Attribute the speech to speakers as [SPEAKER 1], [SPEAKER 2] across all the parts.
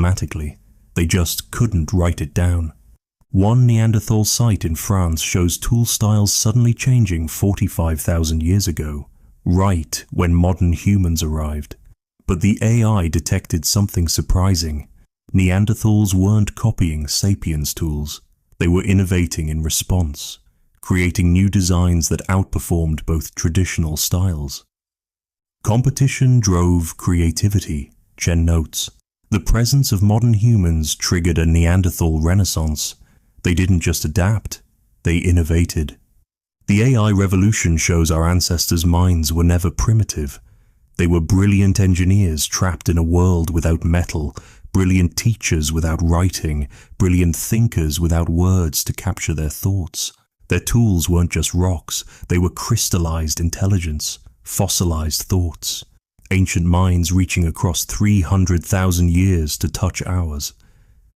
[SPEAKER 1] Mathematically, they just couldn't write it down. One Neanderthal site in France shows tool styles suddenly changing 45,000 years ago, right when modern humans arrived. But the AI detected something surprising. Neanderthals weren't copying Sapiens tools. They were innovating in response, creating new designs that outperformed both traditional styles. Competition drove creativity, Chen notes. The presence of modern humans triggered a Neanderthal renaissance. They didn't just adapt, they innovated. The AI revolution shows our ancestors' minds were never primitive. They were brilliant engineers trapped in a world without metal, brilliant teachers without writing, brilliant thinkers without words to capture their thoughts. Their tools weren't just rocks, they were crystallized intelligence, fossilized thoughts, ancient minds reaching across 300,000 years to touch ours.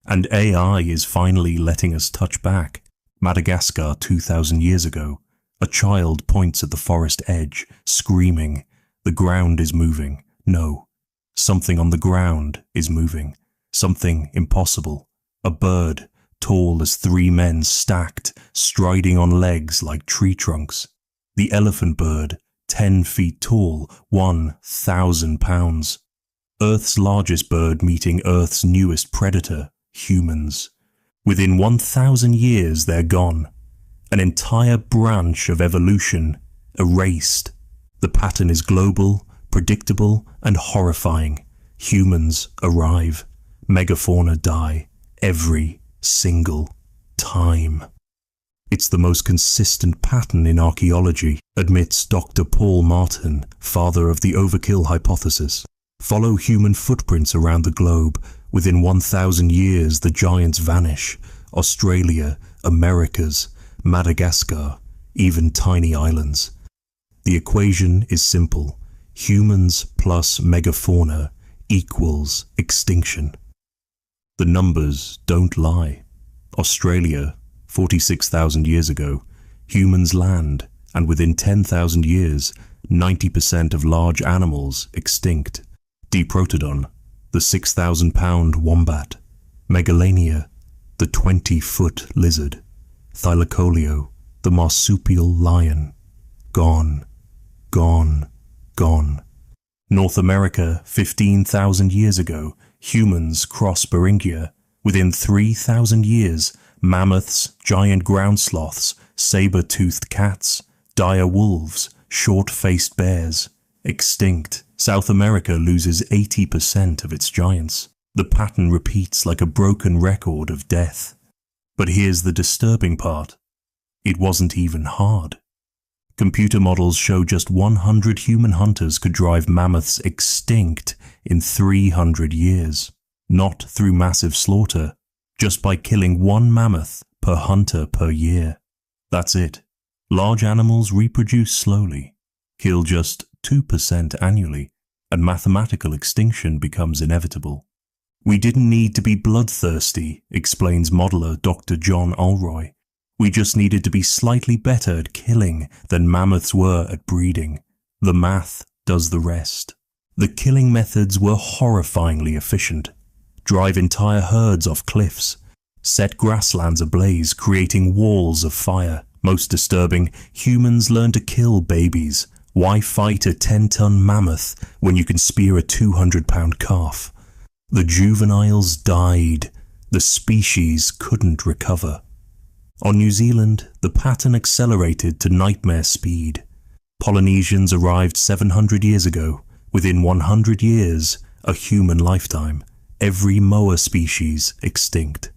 [SPEAKER 1] And AI is finally letting us touch back. Madagascar 2,000 years ago. A child points at the forest edge, screaming, "The ground is moving." No, something on the ground is moving. Something impossible. A bird, tall as 3 men stacked, striding on legs like tree trunks. The elephant bird, 10 feet tall, 1,000 pounds. Earth's largest bird meeting Earth's newest predator, humans. Within 1,000 years they're gone. An entire branch of evolution erased. The pattern is global, predictable, and horrifying. Humans arrive. Megafauna die. Every single time. It's the most consistent pattern in archaeology, admits Dr. Paul Martin, father of the overkill hypothesis. Follow human footprints around the globe. Within 1,000 years, the giants vanish. Australia, Americas, Madagascar, even tiny islands. The equation is simple. Humans plus megafauna equals extinction. The numbers don't lie. Australia, 46,000 years ago, humans land, and within 10,000 years, 90% of large animals extinct. Diprotodon, the 6,000-pound wombat. Megalania, the 20-foot lizard. Thylacoleo, the marsupial lion. Gone, gone, gone. North America, 15,000 years ago, humans cross Beringia. Within 3,000 years, mammoths, giant ground sloths, saber-toothed cats, dire wolves, short-faced bears. Extinct. South America loses 80% of its giants. The pattern repeats like a broken record of death. But here's the disturbing part. It wasn't even hard. Computer models show just 100 human hunters could drive mammoths extinct in 300 years. Not through massive slaughter, just by killing 1 mammoth per hunter per year. That's it. Large animals reproduce slowly, kill just 2% annually, and mathematical extinction becomes inevitable. We didn't need to be bloodthirsty, explains modeler Dr. John Ulroy. We just needed to be slightly better at killing than mammoths were at breeding. The math does the rest. The killing methods were horrifyingly efficient. Drive entire herds off cliffs. Set grasslands ablaze, creating walls of fire. Most disturbing, humans learn to kill babies. Why fight a 10-ton mammoth when you can spear a 200-pound calf? The juveniles died. The species couldn't recover. On New Zealand, the pattern accelerated to nightmare speed. Polynesians arrived 700 years ago. Within 100 years, a human lifetime. Every moa species extinct.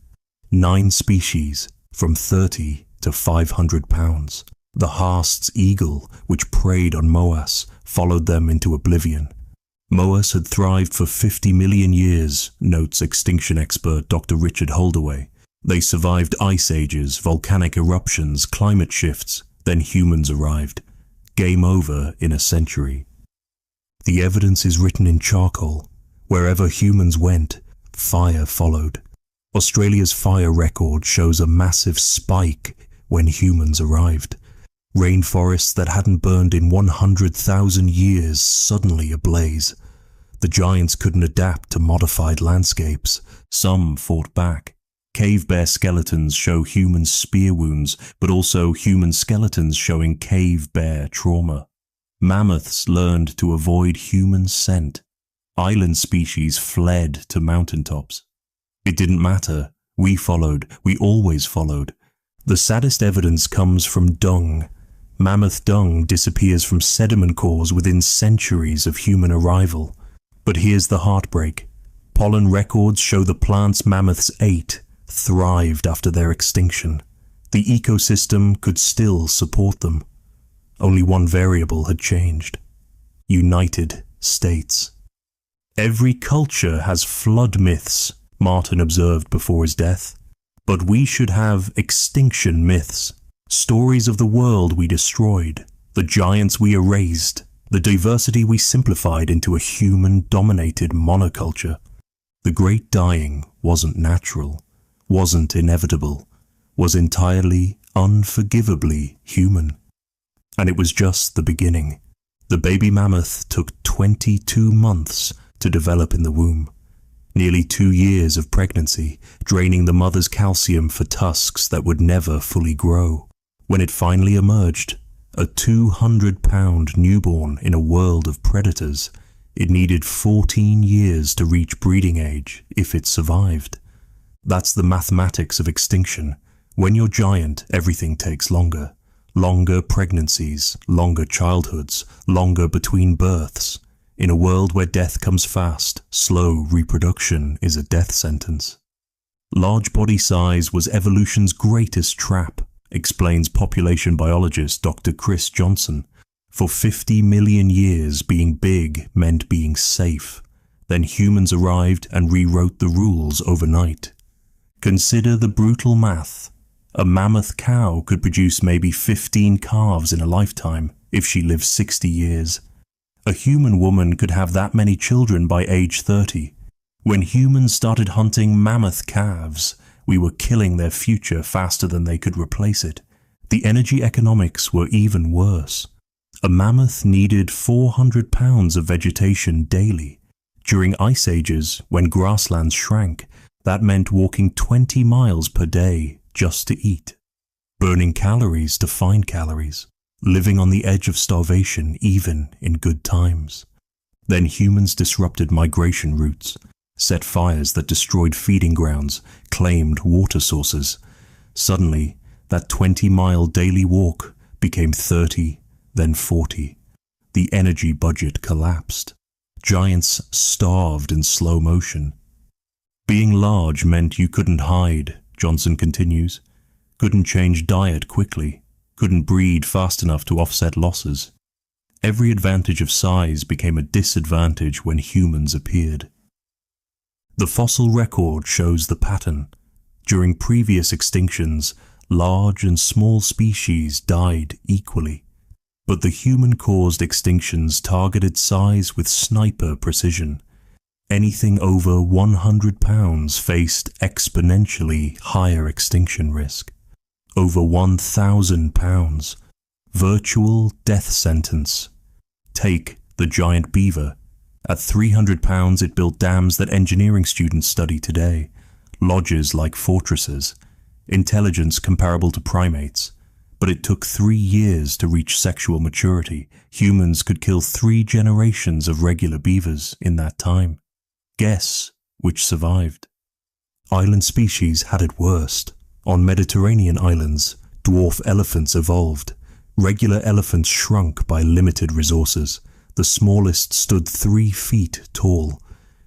[SPEAKER 1] 9 species, from 30 to 500 pounds. The Haast's eagle, which preyed on moas, followed them into oblivion. Moas had thrived for 50 million years, notes extinction expert Dr. Richard Holdaway. They survived ice ages, volcanic eruptions, climate shifts, then humans arrived. Game over in a century. The evidence is written in charcoal. Wherever humans went, fire followed. Australia's fire record shows a massive spike when humans arrived. Rainforests that hadn't burned in 100,000 years suddenly ablaze. The giants couldn't adapt to modified landscapes. Some fought back. Cave bear skeletons show human spear wounds, but also human skeletons showing cave bear trauma. Mammoths learned to avoid human scent. Island species fled to mountaintops. It didn't matter. We followed. We always followed. The saddest evidence comes from dung. Mammoth dung disappears from sediment cores within centuries of human arrival. But here's the heartbreak. Pollen records show the plants mammoths ate thrived after their extinction. The ecosystem could still support them. Only one variable had changed. United States. Every culture has flood myths, Martin observed before his death. But we should have extinction myths. Stories of the world we destroyed, the giants we erased, the diversity we simplified into a human-dominated monoculture. The great dying wasn't natural, wasn't inevitable, was entirely, unforgivably human. And it was just the beginning. The baby mammoth took 22 months to develop in the womb. Nearly 2 years of pregnancy, draining the mother's calcium for tusks that would never fully grow. When it finally emerged, a 200-pound newborn in a world of predators, it needed 14 years to reach breeding age if it survived. That's the mathematics of extinction. When you're giant, everything takes longer. Longer pregnancies, longer childhoods, longer between births. In a world where death comes fast, slow reproduction is a death sentence. Large body size was evolution's greatest trap, explains population biologist Dr. Chris Johnson. For 50 million years, being big meant being safe. Then humans arrived and rewrote the rules overnight. Consider the brutal math. A mammoth cow could produce maybe 15 calves in a lifetime if she lived 60 years. A human woman could have that many children by age 30. When humans started hunting mammoth calves, we were killing their future faster than they could replace it. The energy economics were even worse. A mammoth needed 400 pounds of vegetation daily. During ice ages, when grasslands shrank, that meant walking 20 miles per day just to eat. Burning calories to find calories. Living on the edge of starvation even in good times. Then humans disrupted migration routes, set fires that destroyed feeding grounds, claimed water sources. Suddenly, that 20-mile daily walk became 30, then 40. The energy budget collapsed. Giants starved in slow motion. Being large meant you couldn't hide, Johnson continues. Couldn't change diet quickly. Couldn't breed fast enough to offset losses. Every advantage of size became a disadvantage when humans appeared. The fossil record shows the pattern. During previous extinctions, large and small species died equally. But the human-caused extinctions targeted size with sniper precision. Anything over 100 pounds faced exponentially higher extinction risk. Over 1,000 pounds. Virtual death sentence. Take the giant beaver. At 300 pounds it built dams that engineering students study today. Lodges like fortresses. Intelligence comparable to primates. But it took 3 years to reach sexual maturity. Humans could kill 3 generations of regular beavers in that time. Guess which survived. Island species had it worst. On Mediterranean islands, dwarf elephants evolved. Regular elephants shrunk by limited resources. The smallest stood 3 feet tall.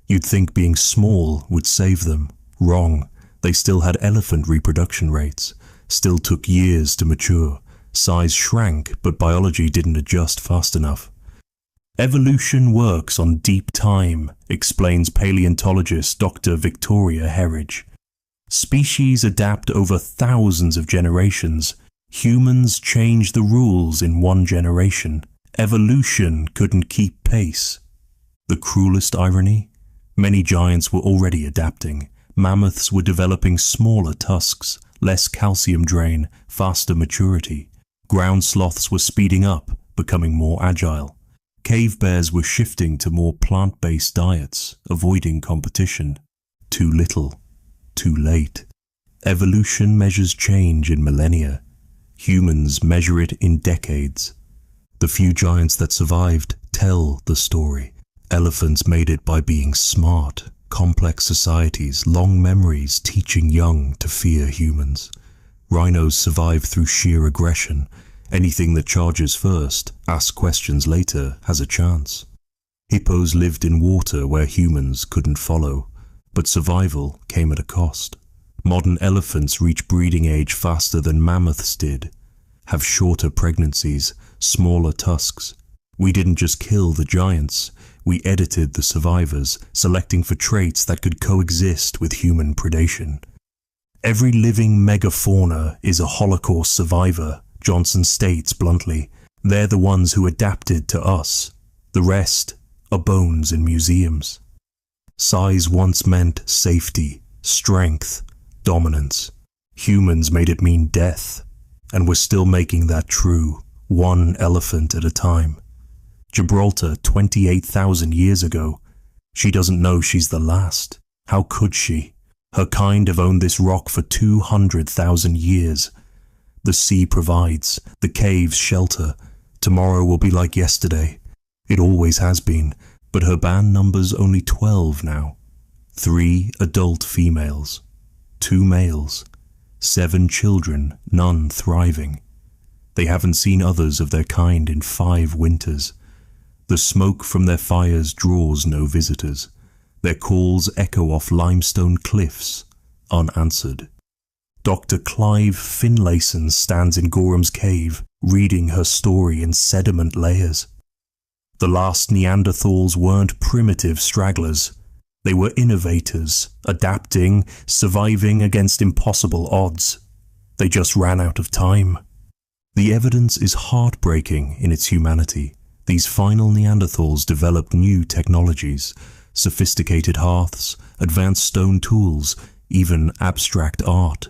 [SPEAKER 1] You'd think being small would save them. Wrong. They still had elephant reproduction rates. Still took years to mature. Size shrank, but biology didn't adjust fast enough. Evolution works on deep time, explains paleontologist Dr. Victoria Herridge. Species adapt over thousands of generations. Humans change the rules in 1 generation. Evolution couldn't keep pace. The cruelest irony? Many giants were already adapting. Mammoths were developing smaller tusks, less calcium drain, faster maturity. Ground sloths were speeding up, becoming more agile. Cave bears were shifting to more plant-based diets, avoiding competition. Too little, too late. Evolution measures change in millennia. Humans measure it in decades. The few giants that survived tell the story. Elephants made it by being smart, complex societies, long memories teaching young to fear humans. Rhinos survive through sheer aggression. Anything that charges first, asks questions later, has a chance. Hippos lived in water where humans couldn't follow, but survival came at a cost. Modern elephants reach breeding age faster than mammoths did, have shorter pregnancies, smaller tusks. We didn't just kill the giants, we edited the survivors, selecting for traits that could coexist with human predation. Every living megafauna is a Holocaust survivor, Johnson states bluntly. They're the ones who adapted to us. The rest are bones in museums. Size once meant safety, strength, dominance. Humans made it mean death, and we're still making that true, one elephant at a time. Gibraltar 28,000 years ago. She doesn't know she's the last. How could she? Her kind have owned this rock for 200,000 years. The sea provides, the caves shelter. Tomorrow will be like yesterday. It always has been, but her band number's only 12 now. 3 adult females, 2 males, 7 children, none thriving. They haven't seen others of their kind in 5 winters. The smoke from their fires draws no visitors. Their calls echo off limestone cliffs, unanswered. Dr. Clive Finlayson stands in Gorham's cave, reading her story in sediment layers. The last Neanderthals weren't primitive stragglers. They were innovators, adapting, surviving against impossible odds. They just ran out of time. The evidence is heartbreaking in its humanity. These final Neanderthals developed new technologies, sophisticated hearths, advanced stone tools, even abstract art.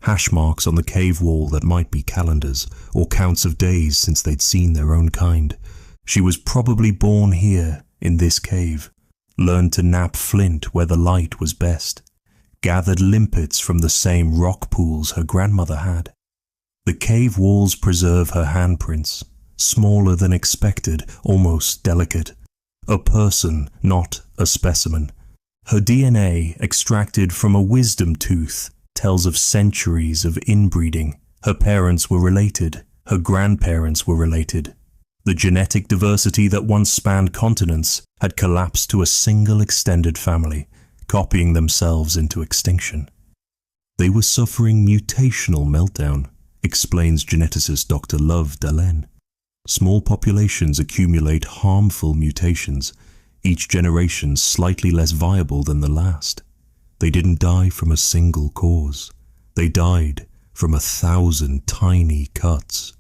[SPEAKER 1] Hash marks on the cave wall that might be calendars, or counts of days since they'd seen their own kind. She was probably born here, in this cave. Learned to nap flint where the light was best. Gathered limpets from the same rock pools her grandmother had. The cave walls preserve her handprints, smaller than expected, almost delicate. A person, not a specimen. Her DNA, extracted from a wisdom tooth, tells of centuries of inbreeding. Her parents were related. Her grandparents were related. The genetic diversity that once spanned continents had collapsed to a single extended family, copying themselves into extinction. They were suffering mutational meltdown, explains geneticist Dr. Love Dalen. Small populations accumulate harmful mutations, each generation slightly less viable than the last. They didn't die from a single cause. They died from 1,000 tiny cuts.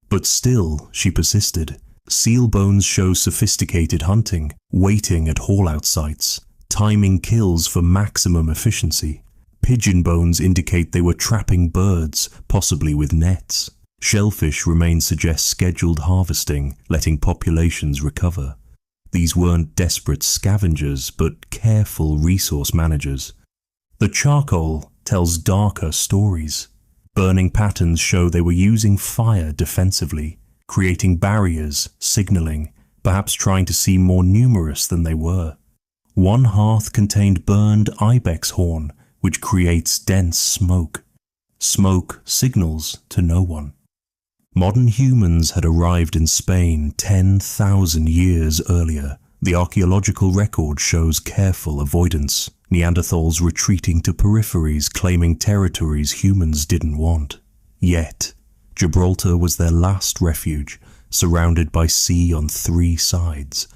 [SPEAKER 1] But still, she persisted. Seal bones show sophisticated hunting, waiting at haul-out sites, timing kills for maximum efficiency. Pigeon bones indicate they were trapping birds, possibly with nets. Shellfish remains suggest scheduled harvesting, letting populations recover. These weren't desperate scavengers, but careful resource managers. The charcoal tells darker stories. Burning patterns show they were using fire defensively, creating barriers, signaling, perhaps trying to seem more numerous than they were. One hearth contained burned ibex horn, which creates dense smoke. Smoke signals to no one. Modern humans had arrived in Spain 10,000 years earlier. The archaeological record shows careful avoidance. Neanderthals retreating to peripheries, claiming territories humans didn't want. Yet, Gibraltar was their last refuge, surrounded by sea on 3 sides.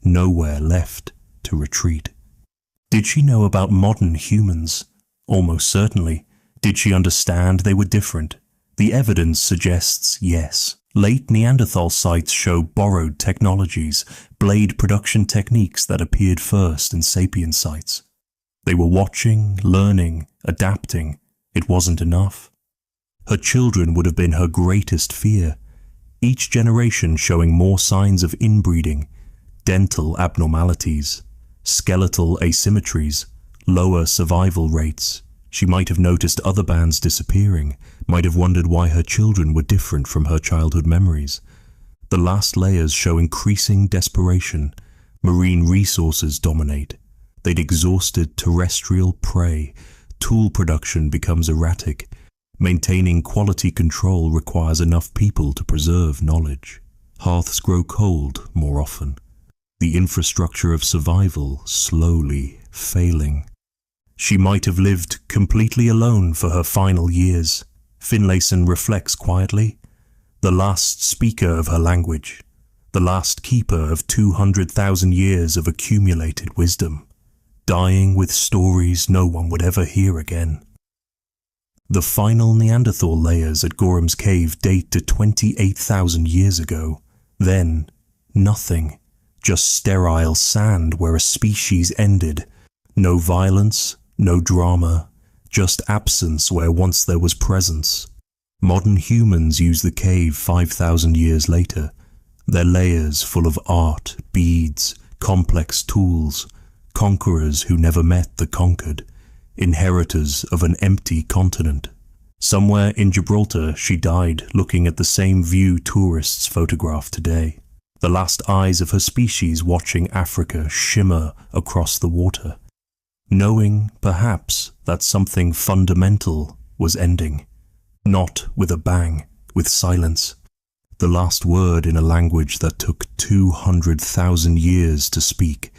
[SPEAKER 1] Nowhere left to retreat. Did she know about modern humans? Almost certainly. Did she understand they were different? The evidence suggests yes. Late Neanderthal sites show borrowed technologies, blade production techniques that appeared first in sapien sites. They were watching, learning, adapting. It wasn't enough. Her children would have been her greatest fear. each generation showing more signs of inbreeding, dental abnormalities, skeletal asymmetries, lower survival rates. She might have noticed other bands disappearing, might have wondered why her children were different from her childhood memories. The last layers show increasing desperation. Marine resources dominate. They'd exhausted terrestrial prey. Tool production becomes erratic. Maintaining quality control requires enough people to preserve knowledge. Hearths grow cold more often. The infrastructure of survival slowly failing. She might have lived completely alone for her final years. Finlayson reflects quietly. The last speaker of her language. The last keeper of 200,000 years of accumulated wisdom. Dying with stories no one would ever hear again. The final Neanderthal layers at Gorham's Cave date to 28,000 years ago. Then, nothing. Just sterile sand where a species ended. No violence, no drama, just absence where once there was presence. Modern humans use the cave 5,000 years later. Their layers full of art, beads, complex tools, conquerors who never met the conquered, inheritors of an empty continent. Somewhere in Gibraltar, she died looking at the same view tourists photograph today. The last eyes of her species watching Africa shimmer across the water. Knowing, perhaps, that something fundamental was ending. Not with a bang, with silence. The last word in a language that took 200,000 years to speak,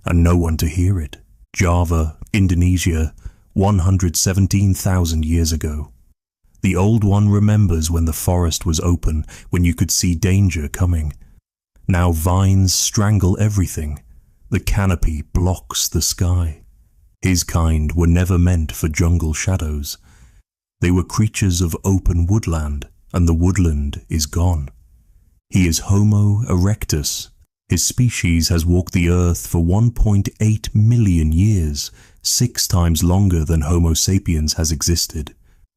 [SPEAKER 1] and no one to hear it. Java, Indonesia, 117,000 years ago. The old one remembers when the forest was open, when you could see danger coming. Now vines strangle everything. The canopy blocks the sky. His kind were never meant for jungle shadows. They were creatures of open woodland, and the woodland is gone. He is Homo erectus. His species has walked the earth for 1.8 million years, 6 times longer than Homo sapiens has existed.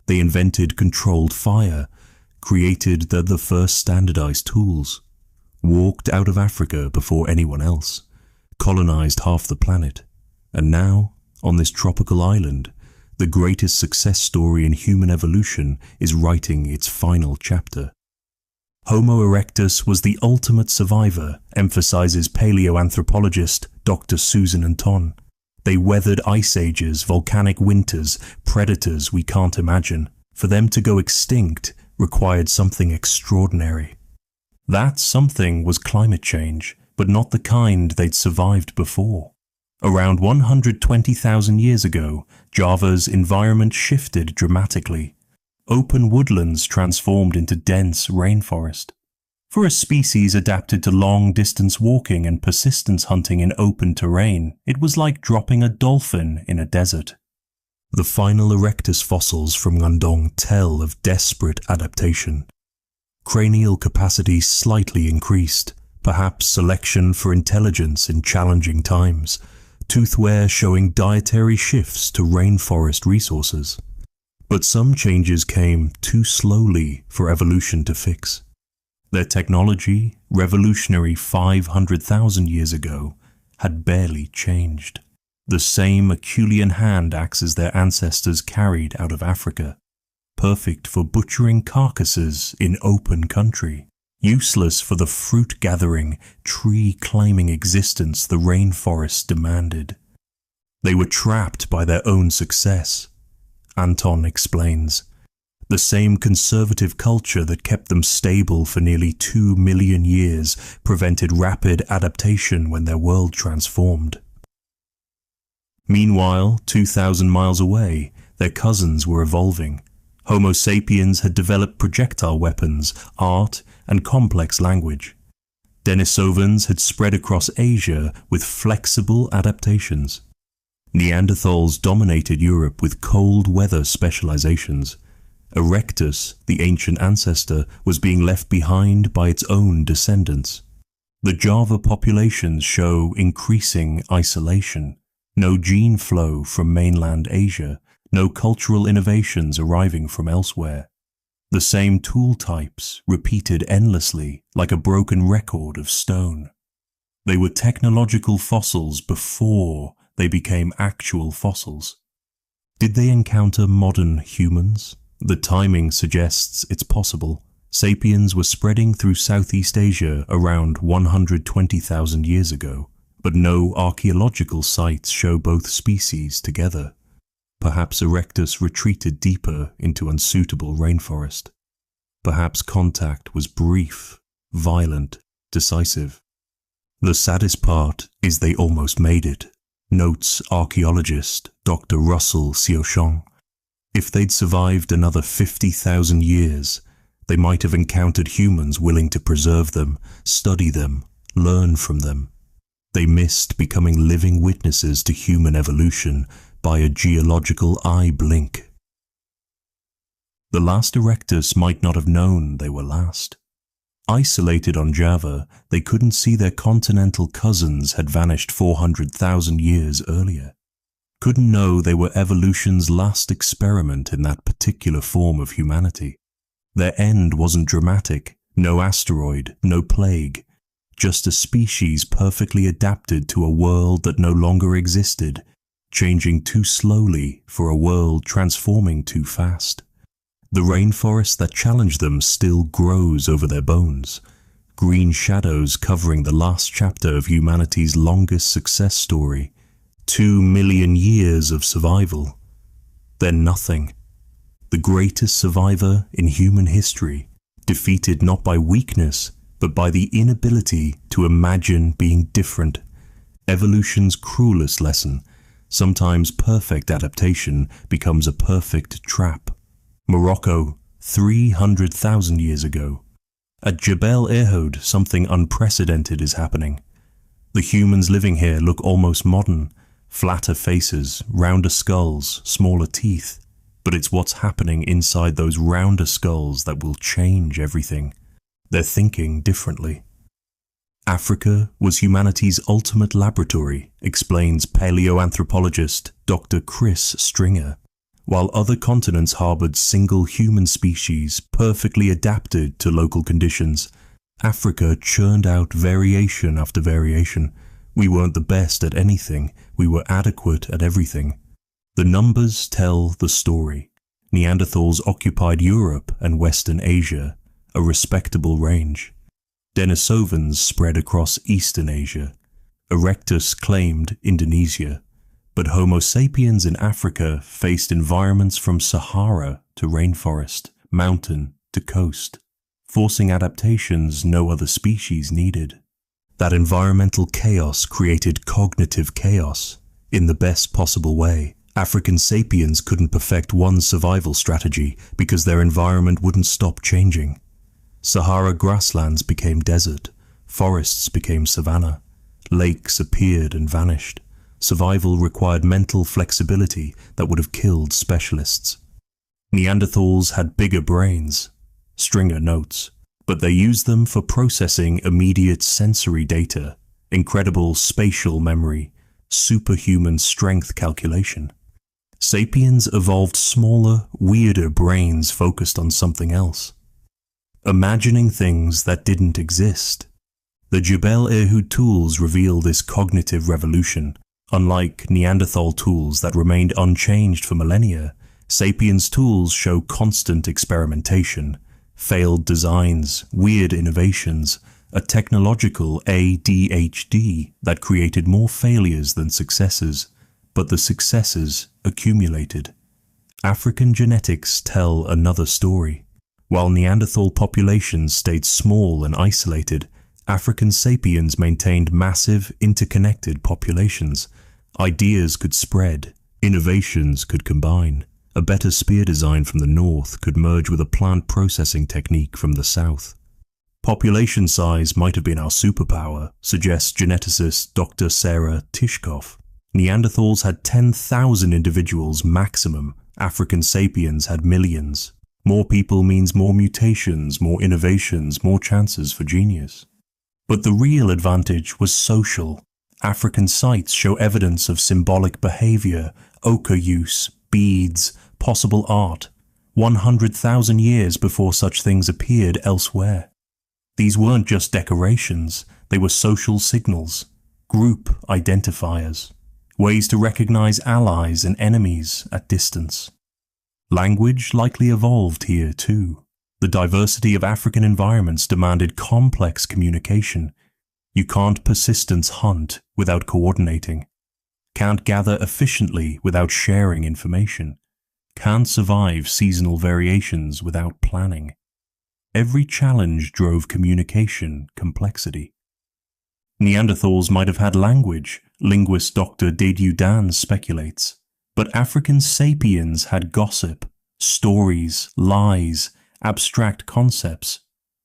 [SPEAKER 1] They invented controlled fire, created the first standardized tools, walked out of Africa before anyone else, colonized half the planet, and now, on this tropical island, the greatest success story in human evolution is writing its final chapter. Homo erectus was the ultimate survivor, emphasizes paleoanthropologist Dr. Susan Anton. They weathered ice ages, volcanic winters, predators we can't imagine. For them to go extinct required something extraordinary. That something was climate change, but not the kind they'd survived before. Around 120,000 years ago, Java's environment shifted dramatically. Open woodlands transformed into dense rainforest. For a species adapted to long-distance walking and persistence hunting in open terrain, it was like dropping a dolphin in a desert. The final erectus fossils from Ngandong tell of desperate adaptation. Cranial capacity slightly increased, perhaps selection for intelligence in challenging times. Tooth wear showing dietary shifts to rainforest resources. But some changes came too slowly for evolution to fix. Their technology, revolutionary 500,000 years ago, had barely changed. The same Acheulean hand axes their ancestors carried out of Africa, perfect for butchering carcasses in open country. Useless for the fruit-gathering, tree-climbing existence the rainforest demanded. They were trapped by their own success. Anton explains, the same conservative culture that kept them stable for nearly 2 million years prevented rapid adaptation when their world transformed. Meanwhile, 2,000 miles away, their cousins were evolving. Homo sapiens had developed projectile weapons, art, and complex language. Denisovans had spread across Asia with flexible adaptations. Neanderthals dominated Europe with cold weather specializations. Erectus, the ancient ancestor, was being left behind by its own descendants. The Java populations show increasing isolation. No gene flow from mainland Asia, no cultural innovations arriving from elsewhere. The same tool types repeated endlessly like a broken record of stone. They were technological fossils before they became actual fossils. Did they encounter modern humans? The timing suggests it's possible. Sapiens were spreading through Southeast Asia around 120,000 years ago, but no archaeological sites show both species together. Perhaps Erectus retreated deeper into unsuitable rainforest. Perhaps contact was brief, violent, decisive. The saddest part is they almost made it, notes archaeologist Dr. Russell Siochong. If they'd survived another 50,000 years, they might have encountered humans willing to preserve them, study them, learn from them. They missed becoming living witnesses to human evolution by a geological eye blink. The last Erectus might not have known they were last. Isolated on Java, they couldn't see their continental cousins had vanished 400,000 years earlier. Couldn't know they were evolution's last experiment in that particular form of humanity. Their end wasn't dramatic, no asteroid, no plague, just a species perfectly adapted to a world that no longer existed, changing too slowly for a world transforming too fast. The rainforest that challenged them still grows over their bones, green shadows covering the last chapter of humanity's longest success story. 2 million years of survival. Then nothing. The greatest survivor in human history, defeated not by weakness, but by the inability to imagine being different. Evolution's cruelest lesson. Sometimes perfect adaptation becomes a perfect trap. Morocco, 300,000 years ago. At Jebel Irhoud, something unprecedented is happening. The humans living here look almost modern, flatter faces, rounder skulls, smaller teeth. But it's what's happening inside those rounder skulls that will change everything. They're thinking differently. Africa was humanity's ultimate laboratory, explains paleoanthropologist Dr. Chris Stringer. While other continents harbored single human species perfectly adapted to local conditions, Africa churned out variation after variation. We weren't the best at anything, we were adequate at everything. The numbers tell the story. Neanderthals occupied Europe and Western Asia, a respectable range. Denisovans spread across Eastern Asia. Erectus claimed Indonesia. But Homo sapiens in Africa faced environments from Sahara to rainforest, mountain to coast, forcing adaptations no other species needed. That environmental chaos created cognitive chaos. In the best possible way, African sapiens couldn't perfect one survival strategy because their environment wouldn't stop changing. Sahara grasslands became desert, forests became savanna, lakes appeared and vanished. Survival required mental flexibility that would have killed specialists. Neanderthals had bigger brains, Stringer notes, but they used them for processing immediate sensory data, incredible spatial memory, superhuman strength calculation. Sapiens evolved smaller, weirder brains focused on something else. Imagining things that didn't exist. The Jebel Irhoud tools reveal this cognitive revolution. Unlike Neanderthal tools that remained unchanged for millennia, Sapiens tools show constant experimentation, failed designs, weird innovations, a technological ADHD that created more failures than successes, but the successes accumulated. African genetics tell another story. While Neanderthal populations stayed small and isolated, African sapiens maintained massive, interconnected populations. Ideas could spread, innovations could combine. A better spear design from the north could merge with a plant processing technique from the south. Population size might have been our superpower, suggests geneticist Dr. Sarah Tishkoff. Neanderthals had 10,000 individuals maximum. African sapiens had millions. More people means more mutations, more innovations, more chances for genius. But the real advantage was social. African sites show evidence of symbolic behavior, ochre use, beads, possible art. 100,000 years before such things appeared elsewhere. These weren't just decorations, they were social signals, group identifiers, ways to recognize allies and enemies at distance. Language likely evolved here too. The diversity of African environments demanded complex communication. You can't persistence hunt without coordinating, can't gather efficiently without sharing information, can't survive seasonal variations without planning. Every challenge drove communication complexity. Neanderthals might have had language, linguist Dr. Dediu speculates, but African sapiens had gossip, stories, lies, abstract concepts.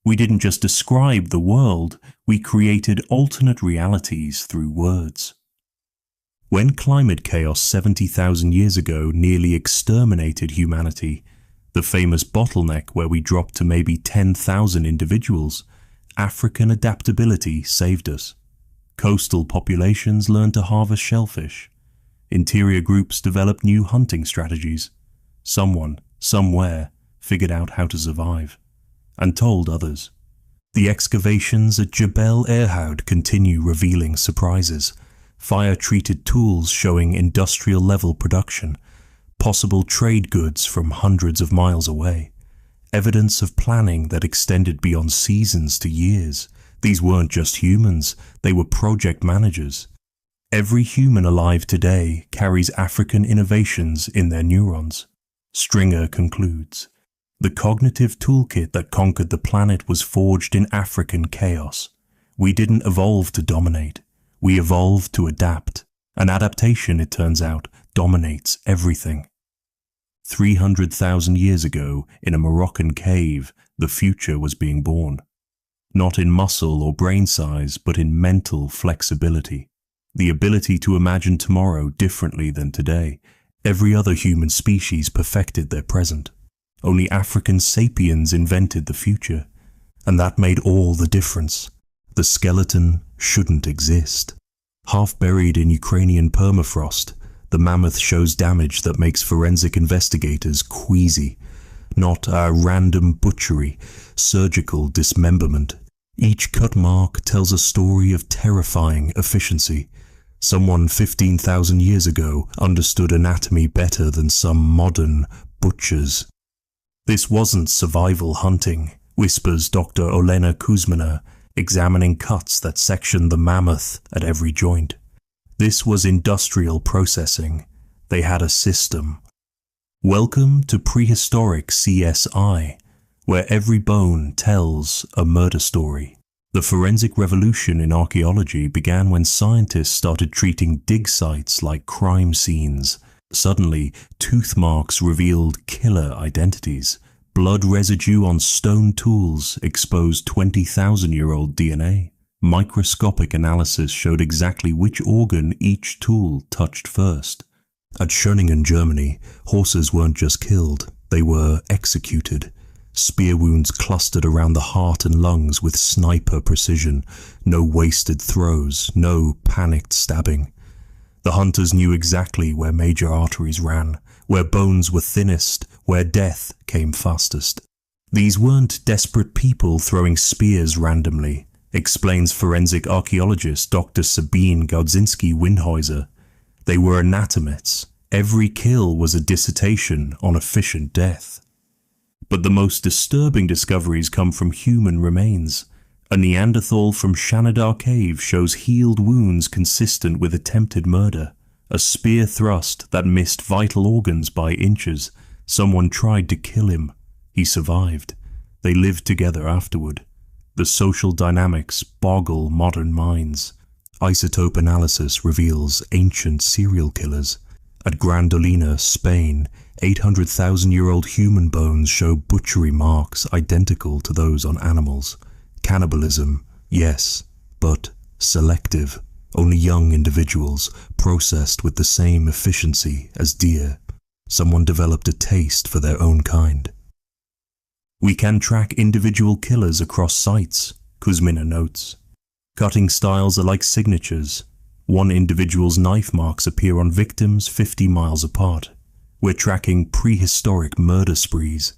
[SPEAKER 1] We didn't just describe the world, we created alternate realities through words. When climate chaos 70,000 years ago nearly exterminated humanity, the famous bottleneck where we dropped to maybe 10,000 individuals, African adaptability saved us. Coastal populations learned to harvest shellfish. Interior groups developed new hunting strategies. Someone, somewhere, figured out how to survive, and told others. The excavations at Jebel Irhoud continue revealing surprises. Fire-treated tools showing industrial-level production, possible trade goods from hundreds of miles away, evidence of planning that extended beyond seasons to years. These weren't just humans, they were project managers. Every human alive today carries African innovations in their neurons. Stringer concludes, the cognitive toolkit that conquered the planet was forged in African chaos. We didn't evolve to dominate. We evolved to adapt. An adaptation, it turns out, dominates everything. 300,000 years ago, in a Moroccan cave, the future was being born. Not in muscle or brain size, but in mental flexibility. The ability to imagine tomorrow differently than today. Every other human species perfected their present. Only African sapiens invented the future. And that made all the difference. The skeleton shouldn't exist. Half buried in Ukrainian permafrost, the mammoth shows damage that makes forensic investigators queasy. Not a random butchery, surgical dismemberment. Each cut mark tells a story of terrifying efficiency. Someone 15,000 years ago understood anatomy better than some modern butchers. This wasn't survival hunting, whispers Dr. Olena Kuzmina, examining cuts that section the mammoth at every joint. This was industrial processing. They had a system. Welcome to Prehistoric CSI, where every bone tells a murder story. The forensic revolution in archaeology began when scientists started treating dig sites like crime scenes. Suddenly, tooth marks revealed killer identities. Blood residue on stone tools exposed 20,000-year-old DNA. Microscopic analysis showed exactly which organ each tool touched first. At Schöningen, Germany, horses weren't just killed, they were executed. Spear wounds clustered around the heart and lungs with sniper precision. No wasted throws, no panicked stabbing. The hunters knew exactly where major arteries ran, where bones were thinnest, where death came fastest. These weren't desperate people throwing spears randomly, explains forensic archaeologist Dr. Sabine Gaudzinski-Windhäuser. They were anatomists. Every kill was a dissertation on efficient death. But the most disturbing discoveries come from human remains. A Neanderthal from Shanidar Cave shows healed wounds consistent with attempted murder. A spear thrust that missed vital organs by inches. Someone tried to kill him. He survived. They lived together afterward. The social dynamics boggle modern minds. Isotope analysis reveals ancient serial killers. At Grandolina, Spain, 800,000-year-old human bones show butchery marks identical to those on animals. Cannibalism, yes, but selective. Only young individuals, processed with the same efficiency as deer. Someone developed a taste for their own kind. We can track individual killers across sites, Kuzmina notes. Cutting styles are like signatures. One individual's knife marks appear on victims 50 miles apart. we're tracking prehistoric murder sprees.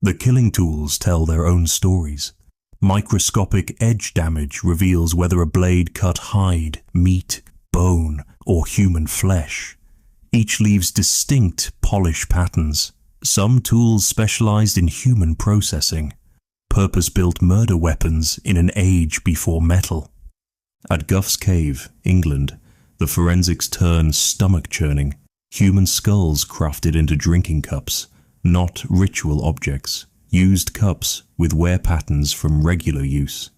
[SPEAKER 1] The killing tools tell their own stories. Microscopic edge damage reveals whether a blade cut hide, meat, bone, or human flesh. Each leaves distinct polish patterns. Some tools specialized in human processing. Purpose-built murder weapons in an age before metal. At Gough's Cave, England, the forensics turn stomach-churning. Human skulls crafted into drinking cups, not ritual objects. Used cups with wear patterns from regular use.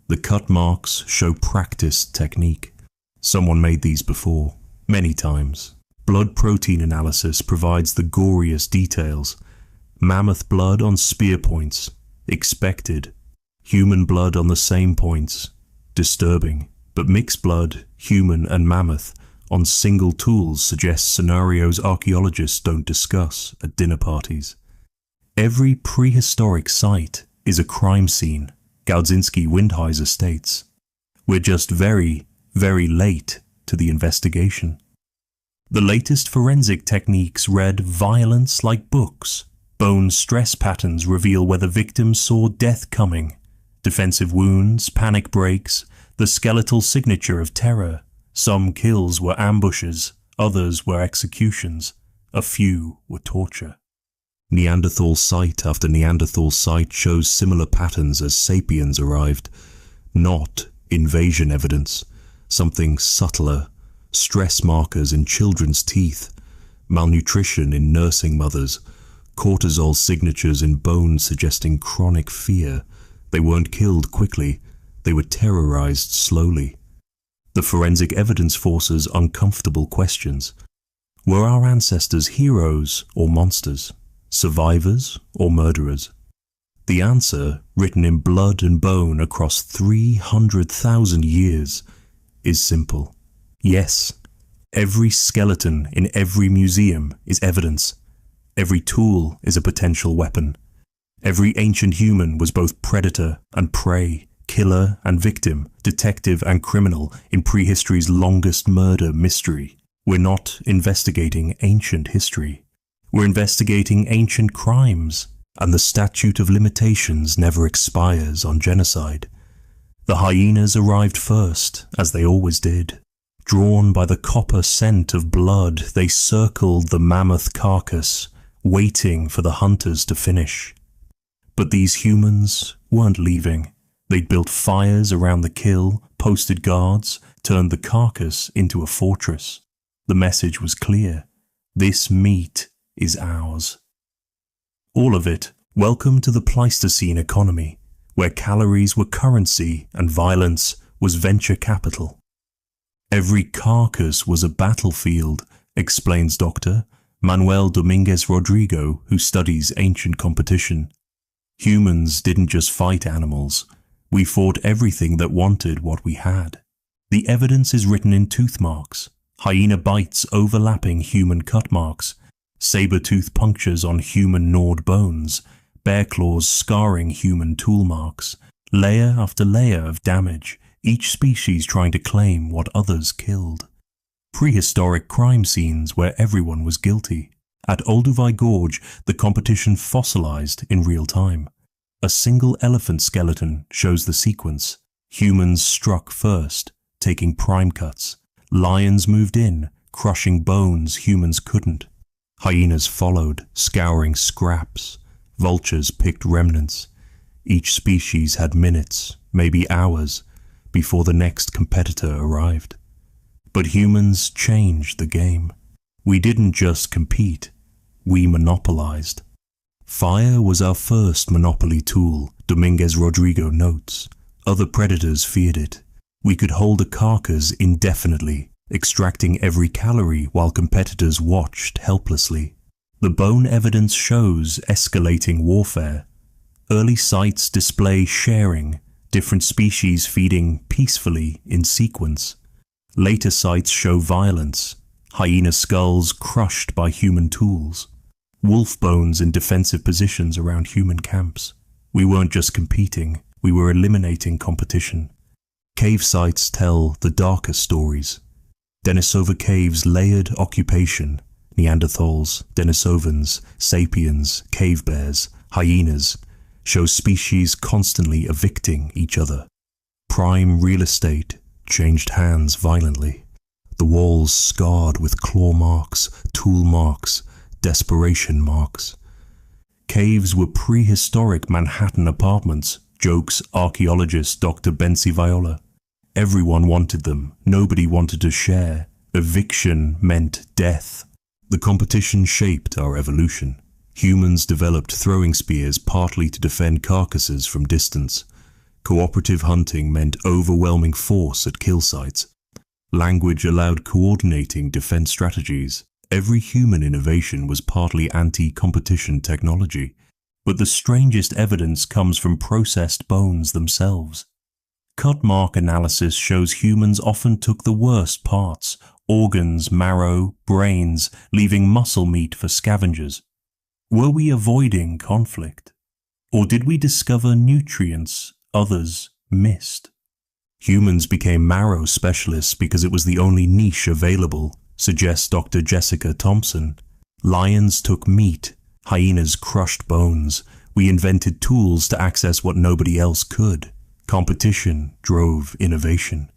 [SPEAKER 1] The cut marks show practiced technique. Someone made these before, many times. Blood protein analysis provides the goriest details. Mammoth blood on spear points. Expected. Human blood on the same points. Disturbing. But mixed blood, human and mammoth, on single tools suggests scenarios archaeologists don't discuss at dinner parties. Every prehistoric site is a crime scene, Gaudzinski-Windheiser states. We're just very, very late to the investigation. The latest forensic techniques read violence like books. Bone stress patterns reveal whether victims saw death coming. Defensive wounds, panic breaks, the skeletal signature of terror. Some kills were ambushes, others were executions, a few were torture. Neanderthal site after Neanderthal site shows similar patterns as sapiens arrived. Not invasion evidence, something subtler. Stress markers in children's teeth, malnutrition in nursing mothers, cortisol signatures in bones suggesting chronic fear. They weren't killed quickly, they were terrorized slowly. The forensic evidence forces uncomfortable questions. Were our ancestors heroes or monsters? Survivors or murderers? The answer, written in blood and bone across 300,000 years, is simple. Yes, every skeleton in every museum is evidence. Every tool is a potential weapon. Every ancient human was both predator and prey, killer and victim, detective and criminal in prehistory's longest murder mystery. We're not investigating ancient history. We're investigating ancient crimes, and the statute of limitations never expires on genocide. The hyenas arrived first, as they always did. Drawn by the copper scent of blood, they circled the mammoth carcass, waiting for the hunters to finish. But these humans weren't leaving. They'd built fires around the kill, posted guards, turned the carcass into a fortress. The message was clear. This meat is ours. All of it, welcome to the Pleistocene economy, where calories were currency and violence was venture capital. Every carcass was a battlefield, explains Dr. Manuel Dominguez Rodrigo, who studies ancient competition. Humans didn't just fight animals. We fought everything that wanted what we had. The evidence is written in tooth marks, hyena bites overlapping human cut marks, saber-tooth punctures on human gnawed bones, bear claws scarring human tool marks, layer after layer of damage, each species trying to claim what others killed. Prehistoric crime scenes where everyone was guilty. At Olduvai Gorge, the competition fossilized in real time. A single elephant skeleton shows the sequence. Humans struck first, taking prime cuts. Lions moved in, crushing bones humans couldn't. Hyenas followed, scouring scraps. Vultures picked remnants. Each species had minutes, maybe hours, before the next competitor arrived. But humans changed the game. We didn't just compete, we monopolized. Fire was our first monopoly tool, Dominguez Rodrigo notes. Other predators feared it. We could hold a carcass indefinitely, extracting every calorie while competitors watched helplessly. The bone evidence shows escalating warfare. Early sites display sharing, different species feeding peacefully in sequence. Later sites show violence, hyena skulls crushed by human tools, wolf bones in defensive positions around human camps. We weren't just competing, we were eliminating competition. Cave sites tell the darker stories. Denisova Cave's layered occupation, Neanderthals, Denisovans, sapiens, cave bears, hyenas, show species constantly evicting each other. Prime real estate changed hands violently. The walls scarred with claw marks, tool marks, desperation marks. Caves were prehistoric Manhattan apartments, jokes archaeologist Dr. Bensi Viola. Everyone wanted them, nobody wanted to share. Eviction meant death. The competition shaped our evolution. Humans developed throwing spears partly to defend carcasses from distance. Cooperative hunting meant overwhelming force at kill sites. Language allowed coordinating defense strategies. Every human innovation was partly anti-competition technology. But the strangest evidence comes from processed bones themselves. Cut mark analysis shows humans often took the worst parts, organs, marrow, brains, leaving muscle meat for scavengers. Were we avoiding conflict? Or did we discover nutrients others missed? Humans became marrow specialists because it was the only niche available, suggests Dr. Jessica Thompson. Lions took meat, hyenas crushed bones. We invented tools to access what nobody else could. Competition drove innovation.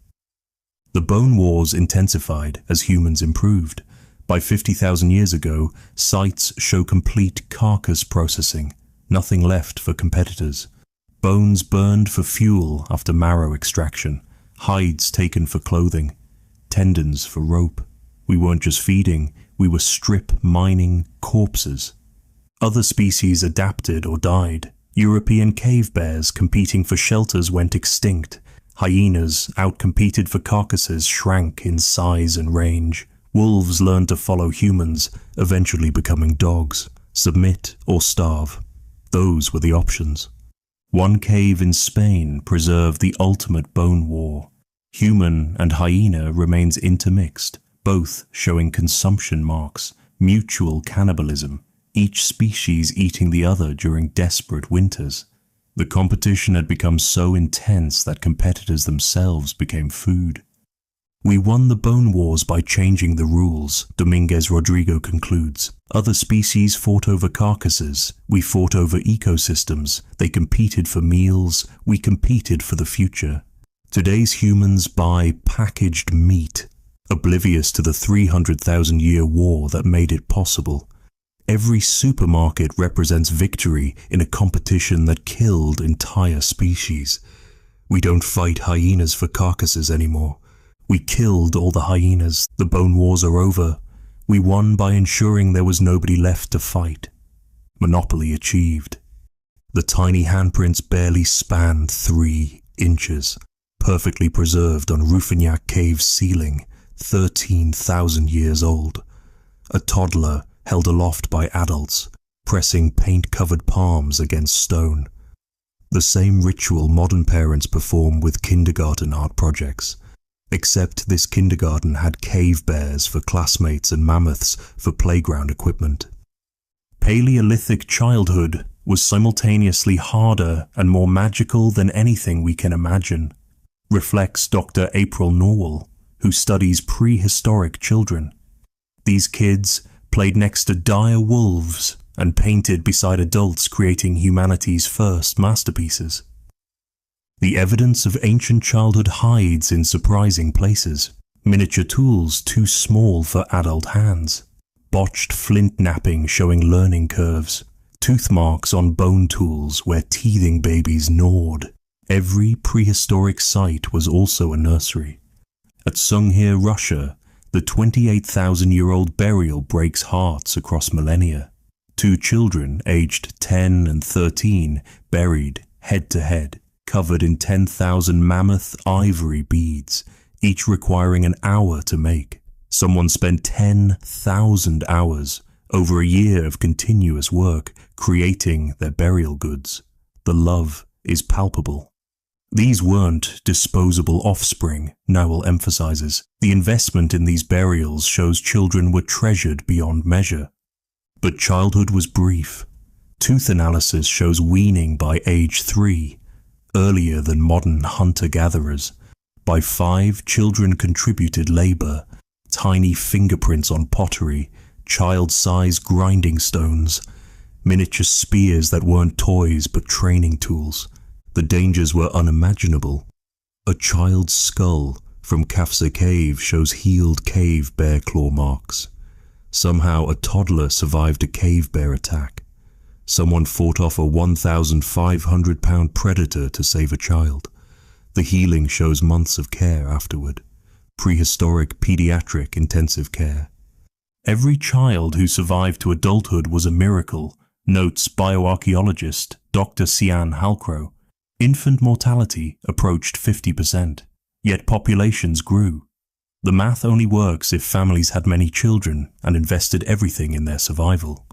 [SPEAKER 1] The bone wars intensified as humans improved. By 50,000 years ago, sites show complete carcass processing, nothing left for competitors. Bones burned for fuel after marrow extraction, hides taken for clothing, tendons for rope. We weren't just feeding, we were strip mining corpses. Other species adapted or died. European cave bears competing for shelters went extinct. Hyenas, outcompeted for carcasses, shrank in size and range. Wolves learned to follow humans, eventually becoming dogs. Submit or starve. Those were the options. One cave in Spain preserved the ultimate bone war. Human and hyena remains intermixed, both showing consumption marks, mutual cannibalism, each species eating the other during desperate winters. The competition had become so intense that competitors themselves became food. We won the bone wars by changing the rules, Dominguez Rodrigo concludes. Other species fought over carcasses, we fought over ecosystems, they competed for meals, we competed for the future. Today's humans buy packaged meat, oblivious to the 300,000-year war that made it possible. Every supermarket represents victory in a competition that killed entire species. We don't fight hyenas for carcasses anymore. We killed all the hyenas. The bone wars are over. We won by ensuring there was nobody left to fight. Monopoly achieved. The tiny handprints barely spanned 3 inches, perfectly preserved on Rouffignac Cave's ceiling, 13,000 years old. A toddler held aloft by adults, pressing paint-covered palms against stone. The same ritual modern parents perform with kindergarten art projects, except this kindergarten had cave bears for classmates and mammoths for playground equipment. Paleolithic childhood was simultaneously harder and more magical than anything we can imagine, reflects Dr. April Norwell, who studies prehistoric children. These kids played next to dire wolves and painted beside adults creating humanity's first masterpieces. The evidence of ancient childhood hides in surprising places. Miniature tools too small for adult hands. Botched flint knapping showing learning curves. Tooth marks on bone tools where teething babies gnawed. Every prehistoric site was also a nursery. At Sunghir, Russia, the 28,000-year-old burial breaks hearts across millennia. 2 children, aged 10 and 13, buried head to head, covered in 10,000 mammoth ivory beads, each requiring an hour to make. Someone spent 10,000 hours, over a year of continuous work, creating their burial goods. The love is palpable. These weren't disposable offspring, Nowell emphasizes. The investment in these burials shows children were treasured beyond measure. But childhood was brief. Tooth analysis shows weaning by age 3, earlier than modern hunter-gatherers. By 5, children contributed labor, tiny fingerprints on pottery, child-sized grinding stones, miniature spears that weren't toys but training tools. The dangers were unimaginable. A child's skull from Kafsa Cave shows healed cave bear claw marks. Somehow a toddler survived a cave bear attack. Someone fought off a 1,500-pound predator to save a child. The healing shows months of care afterward. Prehistoric pediatric intensive care. Every child who survived to adulthood was a miracle, notes bioarchaeologist Dr. Sian Halcrow. Infant mortality approached 50%, yet populations grew. The math only works if families had many children and invested everything in their survival.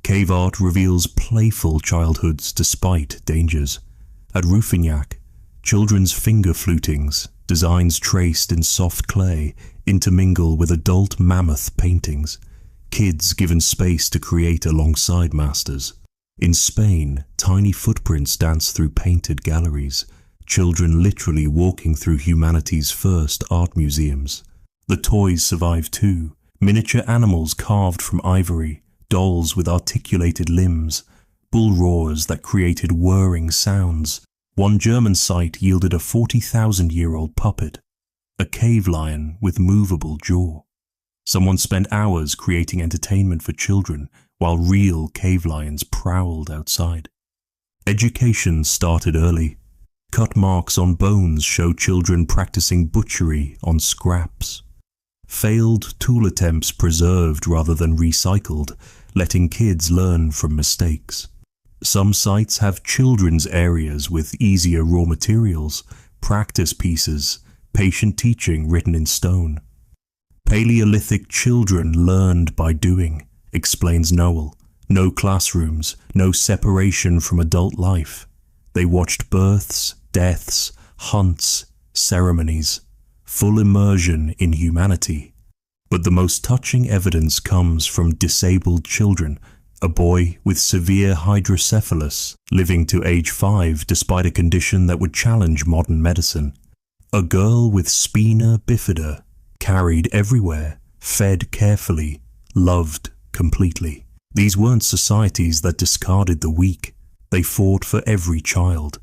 [SPEAKER 1] Cave art reveals playful childhoods despite dangers. At Rouffignac, children's finger flutings, designs traced in soft clay, intermingle with adult mammoth paintings, kids given space to create alongside masters. In Spain, tiny footprints dance through painted galleries, children literally walking through humanity's first art museums. The toys survive too, miniature animals carved from ivory, dolls with articulated limbs, bull roars that created whirring sounds. One German site yielded a 40,000-year-old puppet, a cave lion with movable jaw. Someone spent hours creating entertainment for children while real cave lions prowled outside. Education started early. Cut marks on bones show children practicing butchery on scraps. Failed tool attempts preserved rather than recycled, letting kids learn from mistakes. Some sites have children's areas with easier raw materials, practice pieces, patient teaching written in stone. Paleolithic children learned by doing, explains Noel. No classrooms, no separation from adult life. They watched births, deaths, hunts, ceremonies, full immersion in humanity. But the most touching evidence comes from disabled children, a boy with severe hydrocephalus living to age 5 despite a condition that would challenge modern medicine. A girl with spina bifida, carried everywhere, fed carefully, loved completely. These weren't societies that discarded the weak. They fought for every child.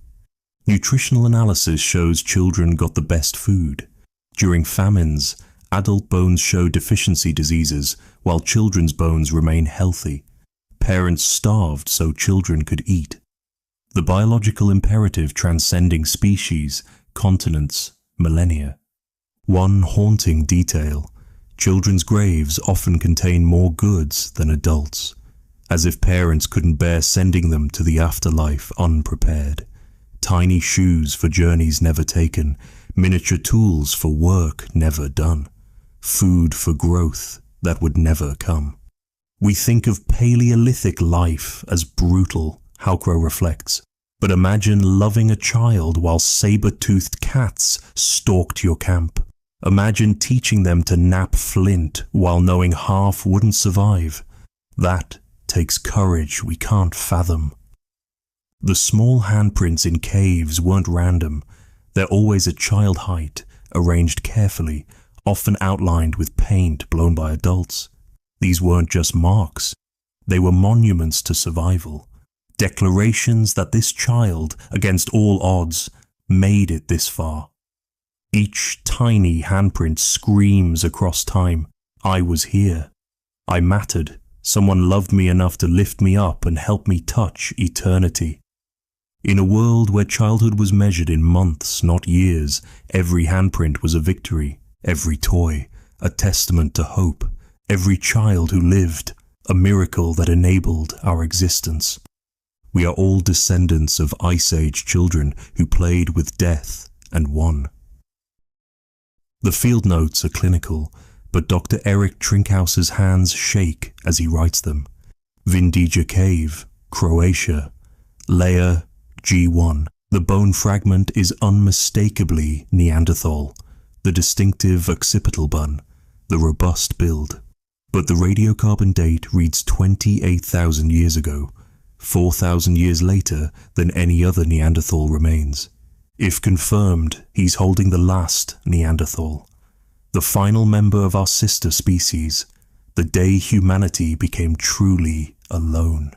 [SPEAKER 1] Nutritional analysis shows children got the best food. During famines, adult bones show deficiency diseases, while children's bones remain healthy. Parents starved so children could eat. The biological imperative transcending species, continents, millennia. One haunting detail: children's graves often contain more goods than adults, as if parents couldn't bear sending them to the afterlife unprepared. Tiny shoes for journeys never taken, miniature tools for work never done, food for growth that would never come. We think of Paleolithic life as brutal, Halcrow reflects, but imagine loving a child while saber-toothed cats stalked your camp. Imagine teaching them to nap flint while knowing half wouldn't survive. That takes courage we can't fathom. The small handprints in caves weren't random. They're always at child height, arranged carefully, often outlined with paint blown by adults. These weren't just marks. They were monuments to survival, declarations that this child, against all odds, made it this far. Each tiny handprint screams across time, I was here. I mattered. Someone loved me enough to lift me up and help me touch eternity. In a world where childhood was measured in months, not years, every handprint was a victory, every toy, a testament to hope, every child who lived, a miracle that enabled our existence. We are all descendants of Ice Age children who played with death and won. The field notes are clinical, but Dr. Eric Trinkhouse's hands shake as he writes them. Vindija Cave, Croatia, layer G1. The bone fragment is unmistakably Neanderthal, the distinctive occipital bun, the robust build. But the radiocarbon date reads 28,000 years ago, 4,000 years later than any other Neanderthal remains. If confirmed, he's holding the last Neanderthal, the final member of our sister species, the day humanity became truly alone.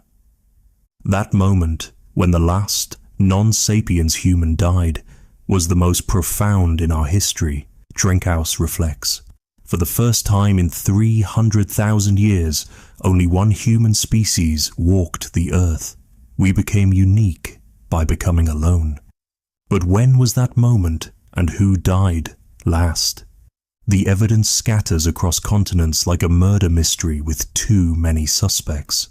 [SPEAKER 1] That moment, when the last non-sapiens human died, was the most profound in our history, Drinkhouse reflects. For the first time in 300,000 years, only one human species walked the earth. We became unique by becoming alone. But when was that moment, and who died last? The evidence scatters across continents like a murder mystery with too many suspects.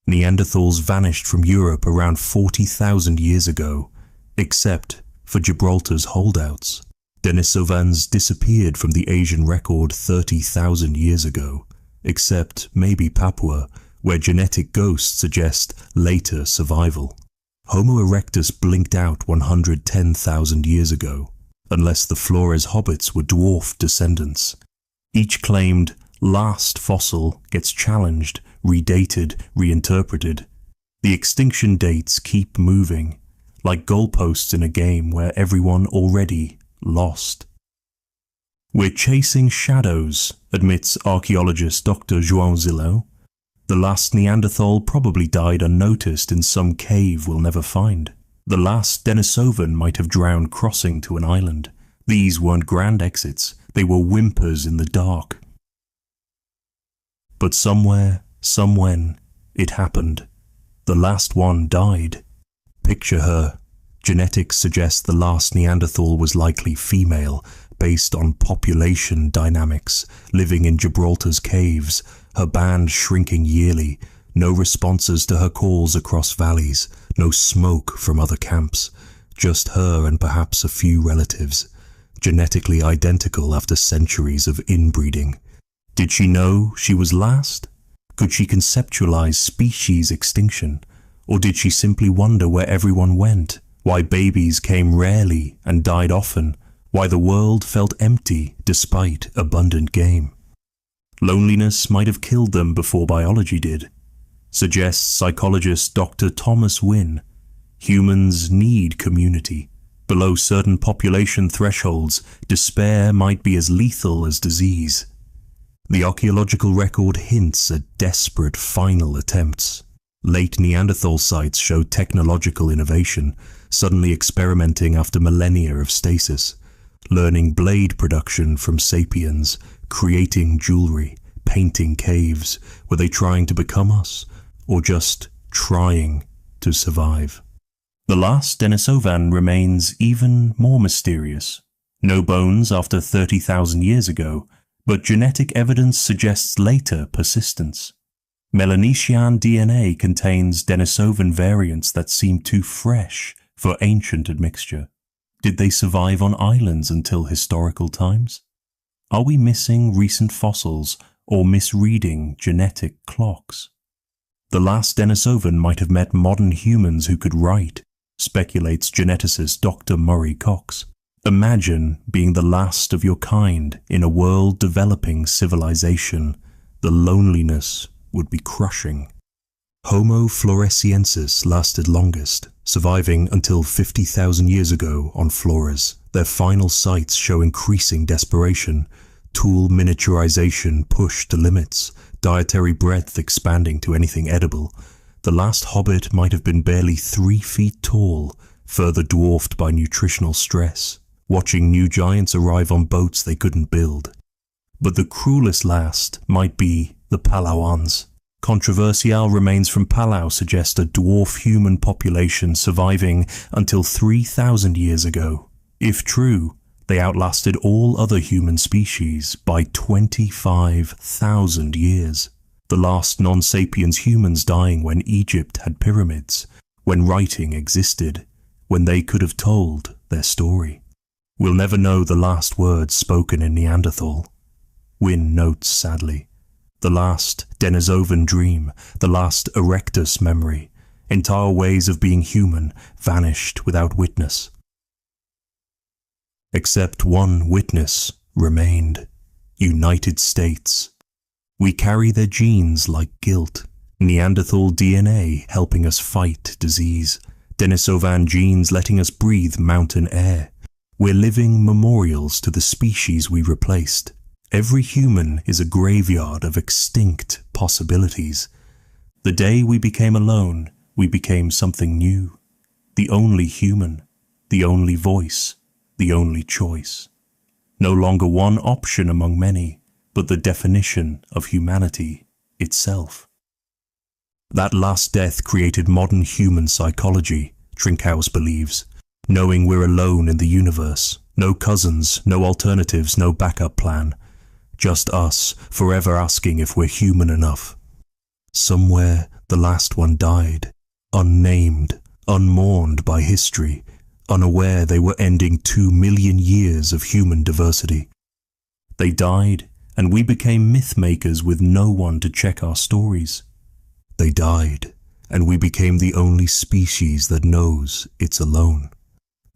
[SPEAKER 1] Neanderthals vanished from Europe around 40,000 years ago, except for Gibraltar's holdouts. Denisovans disappeared from the Asian record 30,000 years ago, except maybe Papua, where genetic ghosts suggest later survival. Homo erectus blinked out 110,000 years ago, unless the Flores hobbits were dwarf descendants. Each claimed last fossil gets challenged, redated, reinterpreted. The extinction dates keep moving, like goalposts in a game where everyone already lost. We're chasing shadows, admits archaeologist Dr. João Zillo. The last Neanderthal probably died unnoticed in some cave we'll never find. The last Denisovan might have drowned crossing to an island. These weren't grand exits, they were whimpers in the dark. But somewhere, somewhen, it happened. The last one died. Picture her. Genetics suggest the last Neanderthal was likely female, based on population dynamics, living in Gibraltar's caves, her band shrinking yearly, no responses to her calls across valleys, no smoke from other camps, just her and perhaps a few relatives, genetically identical after centuries of inbreeding. Did she know she was last? Could she conceptualize species extinction? Or did she simply wonder where everyone went? Why babies came rarely and died often? Why the world felt empty despite abundant game? Loneliness might have killed them before biology did, suggests psychologist Dr. Thomas Wynne. Humans need community. Below certain population thresholds, despair might be as lethal as disease. The archaeological record hints at desperate final attempts. Late Neanderthal sites show technological innovation, suddenly experimenting after millennia of stasis, learning blade production from sapiens, creating jewelry, painting caves. Were they trying to become us, or just trying to survive? The last Denisovan remains even more mysterious. No bones after 30,000 years ago, but genetic evidence suggests later persistence. Melanesian DNA contains Denisovan variants that seem too fresh for ancient admixture. Did they survive on islands until historical times? Are we missing recent fossils or misreading genetic clocks? The last Denisovan might have met modern humans who could write, speculates geneticist Dr. Murray Cox. Imagine being the last of your kind in a world developing civilization. The loneliness would be crushing. Homo floresiensis lasted longest, surviving until 50,000 years ago on Flores. Their final sites show increasing desperation. Tool miniaturization pushed to limits, dietary breadth expanding to anything edible. The last hobbit might have been barely 3 feet tall, further dwarfed by nutritional stress, watching new giants arrive on boats they couldn't build. But the cruelest last might be the Palauans. Controversial remains from Palau suggest a dwarf human population surviving until 3,000 years ago. If true, they outlasted all other human species by 25,000 years. The last non-sapiens humans dying when Egypt had pyramids, when writing existed, when they could have told their story. We'll never know the last words spoken in Neanderthal. Wynne notes sadly. The last Denisovan dream, the last erectus memory, entire ways of being human vanished without witness. Except one witness remained: United States. We carry their genes like guilt. Neanderthal DNA helping us fight disease. Denisovan genes letting us breathe mountain air. We're living memorials to the species we replaced. Every human is a graveyard of extinct possibilities. The day we became alone, we became something new. The only human, the only voice, the only choice. No longer one option among many, but the definition of humanity itself. That last death created modern human psychology, Trinkhaus believes, knowing we're alone in the universe, no cousins, no alternatives, no backup plan, just us, forever asking if we're human enough. Somewhere the last one died, unnamed, unmourned by history, unaware they were ending 2 million years of human diversity. They died, and we became myth-makers with no one to check our stories. They died, and we became the only species that knows it's alone.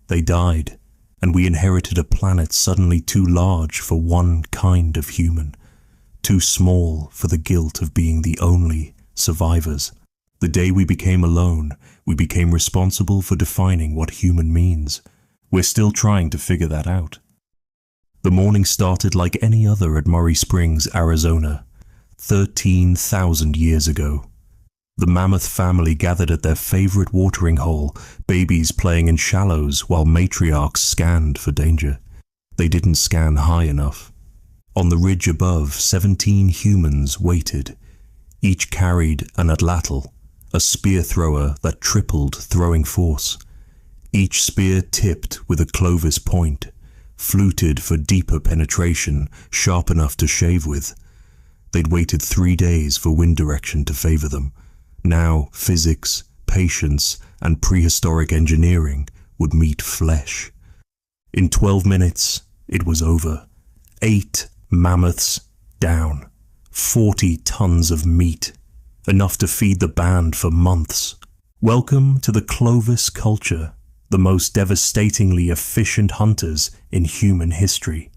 [SPEAKER 1] They died, and we inherited a planet suddenly too large for one kind of human, too small for the guilt of being the only survivors. The day we became alone, we became responsible for defining what human means. We're still trying to figure that out. The morning started like any other at Murray Springs, Arizona, 13,000 years ago. The mammoth family gathered at their favorite watering hole, babies playing in shallows while matriarchs scanned for danger. They didn't scan high enough. On the ridge above, 17 humans waited. Each carried an atlatl, a spear thrower that tripled throwing force. Each spear tipped with a Clovis point, fluted for deeper penetration, sharp enough to shave with. They'd waited 3 days for wind direction to favor them. Now physics, patience, and prehistoric engineering would meet flesh. In 12 minutes, it was over. 8 mammoths down. 40 tons of meat. Enough to feed the band for months. Welcome to the Clovis culture, the most devastatingly efficient hunters in human history.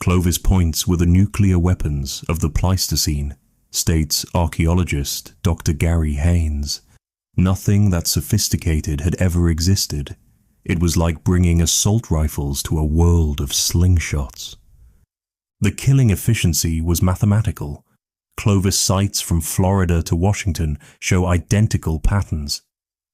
[SPEAKER 1] Clovis points were the nuclear weapons of the Pleistocene, states archaeologist Dr. Gary Haynes. Nothing that sophisticated had ever existed. It was like bringing assault rifles to a world of slingshots. The killing efficiency was mathematical. Clovis sites from Florida to Washington show identical patterns.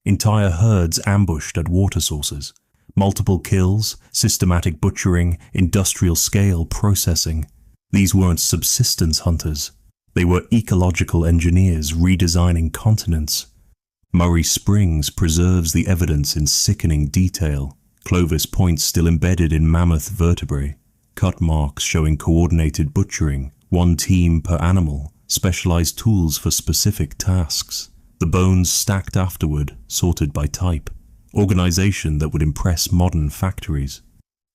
[SPEAKER 1] Entire herds ambushed at water sources. Multiple kills, systematic butchering, industrial-scale processing. These weren't subsistence hunters. They were ecological engineers redesigning continents. Murray Springs preserves the evidence in sickening detail. Clovis points still embedded in mammoth vertebrae. Cut marks showing coordinated butchering, one team per animal, specialized tools for specific tasks. The bones stacked afterward, sorted by type. Organization that would impress modern factories.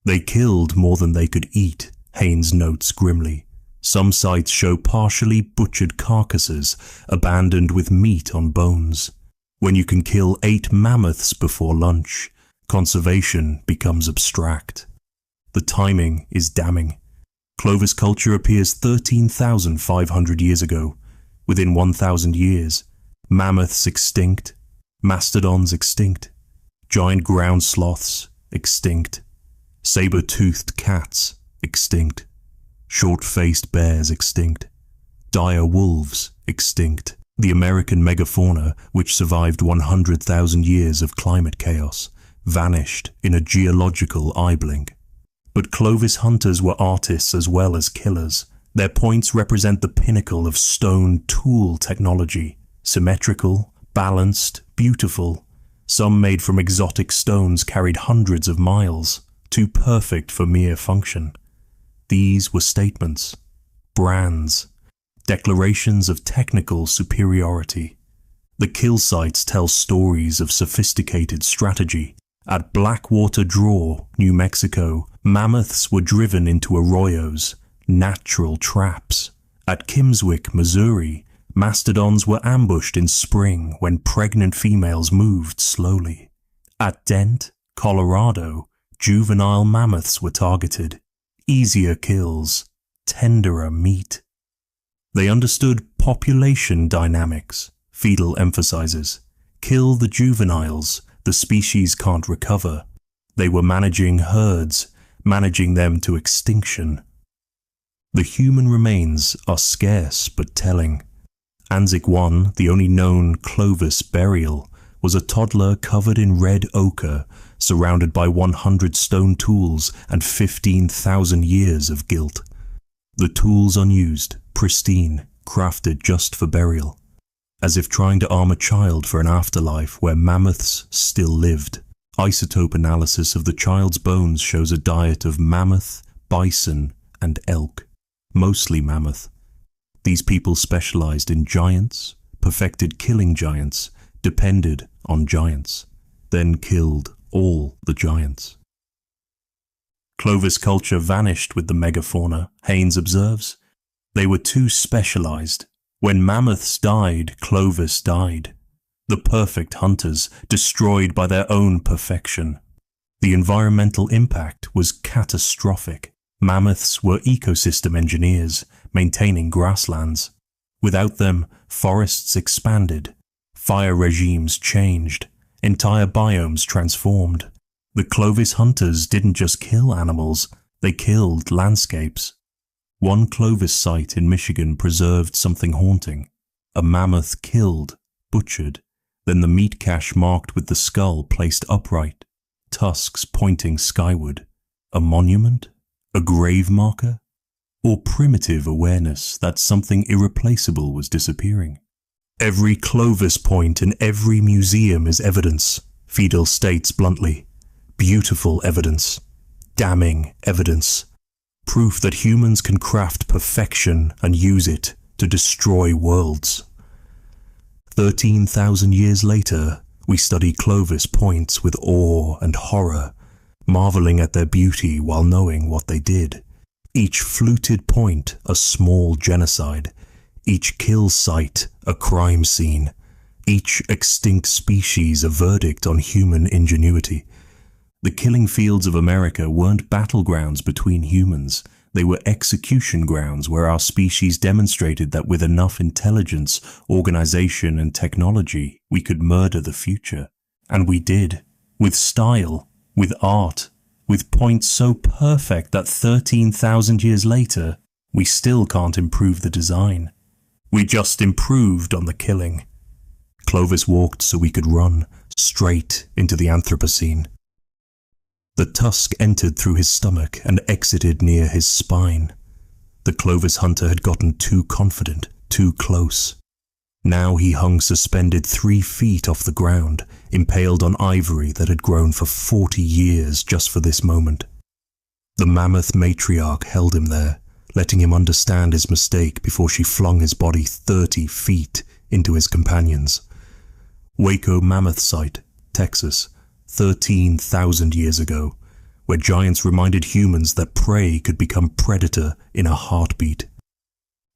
[SPEAKER 1] They killed more than they could eat, Haynes notes grimly. Some sites show partially butchered carcasses, abandoned with meat on bones. When you can kill 8 mammoths before lunch, conservation becomes abstract. The timing is damning. Clovis culture appears 13,500 years ago. Within 1,000 years, mammoths extinct, mastodons extinct, giant ground sloths extinct, saber-toothed cats extinct, short-faced bears extinct, dire wolves extinct. The American megafauna, which survived 100,000 years of climate chaos, vanished in a geological eye blink. But Clovis hunters were artists as well as killers. Their points represent the pinnacle of stone tool technology. Symmetrical, balanced, beautiful. Some made from exotic stones carried hundreds of miles, too perfect for mere function. These were statements, brands, declarations of technical superiority. The kill sites tell stories of sophisticated strategy. At Blackwater Draw, New Mexico, mammoths were driven into arroyos, natural traps. At Kimswick, Missouri, mastodons were ambushed in spring when pregnant females moved slowly. At Dent, Colorado, juvenile mammoths were targeted. Easier kills, tenderer meat. They understood population dynamics, Fiedel emphasizes. Kill the juveniles, the species can't recover. They were managing herds, managing them to extinction. The human remains are scarce but telling. Anzick 1, the only known Clovis burial, was a toddler covered in red ochre, surrounded by 100 stone tools and 15,000 years of guilt. The tools unused, pristine, crafted just for burial, as if trying to arm a child for an afterlife where mammoths still lived. Isotope analysis of the child's bones shows a diet of mammoth, bison, and elk, mostly mammoth. These people specialized in giants, perfected killing giants, depended on giants, then killed all the giants. Clovis culture vanished with the megafauna, Haynes observes. They were too specialized. When mammoths died, Clovis died. The perfect hunters, destroyed by their own perfection. The environmental impact was catastrophic. Mammoths were ecosystem engineers, maintaining grasslands. Without them, forests expanded. Fire regimes changed. Entire biomes transformed. The Clovis hunters didn't just kill animals, they killed landscapes. One Clovis site in Michigan preserved something haunting. A mammoth killed, butchered, then the meat cache marked with the skull placed upright, tusks pointing skyward. A monument? A grave marker? Or primitive awareness that something irreplaceable was disappearing? Every Clovis point in every museum is evidence, Fiedel states bluntly. Beautiful evidence. Damning evidence. Proof that humans can craft perfection and use it to destroy worlds. 13,000 years later, we study Clovis points with awe and horror, marveling at their beauty while knowing what they did. Each fluted point a small genocide, each kill site a crime scene, each extinct species a verdict on human ingenuity. The killing fields of America weren't battlegrounds between humans. They were execution grounds where our species demonstrated that with enough intelligence, organization, and technology, we could murder the future. And we did. With style, with art, with points so perfect that 13,000 years later, we still can't improve the design. We just improved on the killing. Clovis walked so we could run, straight into the Anthropocene. The tusk entered through his stomach and exited near his spine. The Clovis hunter had gotten too confident, too close. Now he hung suspended 3 feet off the ground, impaled on ivory that had grown for 40 years just for this moment. The mammoth matriarch held him there, letting him understand his mistake before she flung his body 30 feet into his companions. Waco Mammoth Site, Texas, 13,000 years ago, where giants reminded humans that prey could become predator in a heartbeat.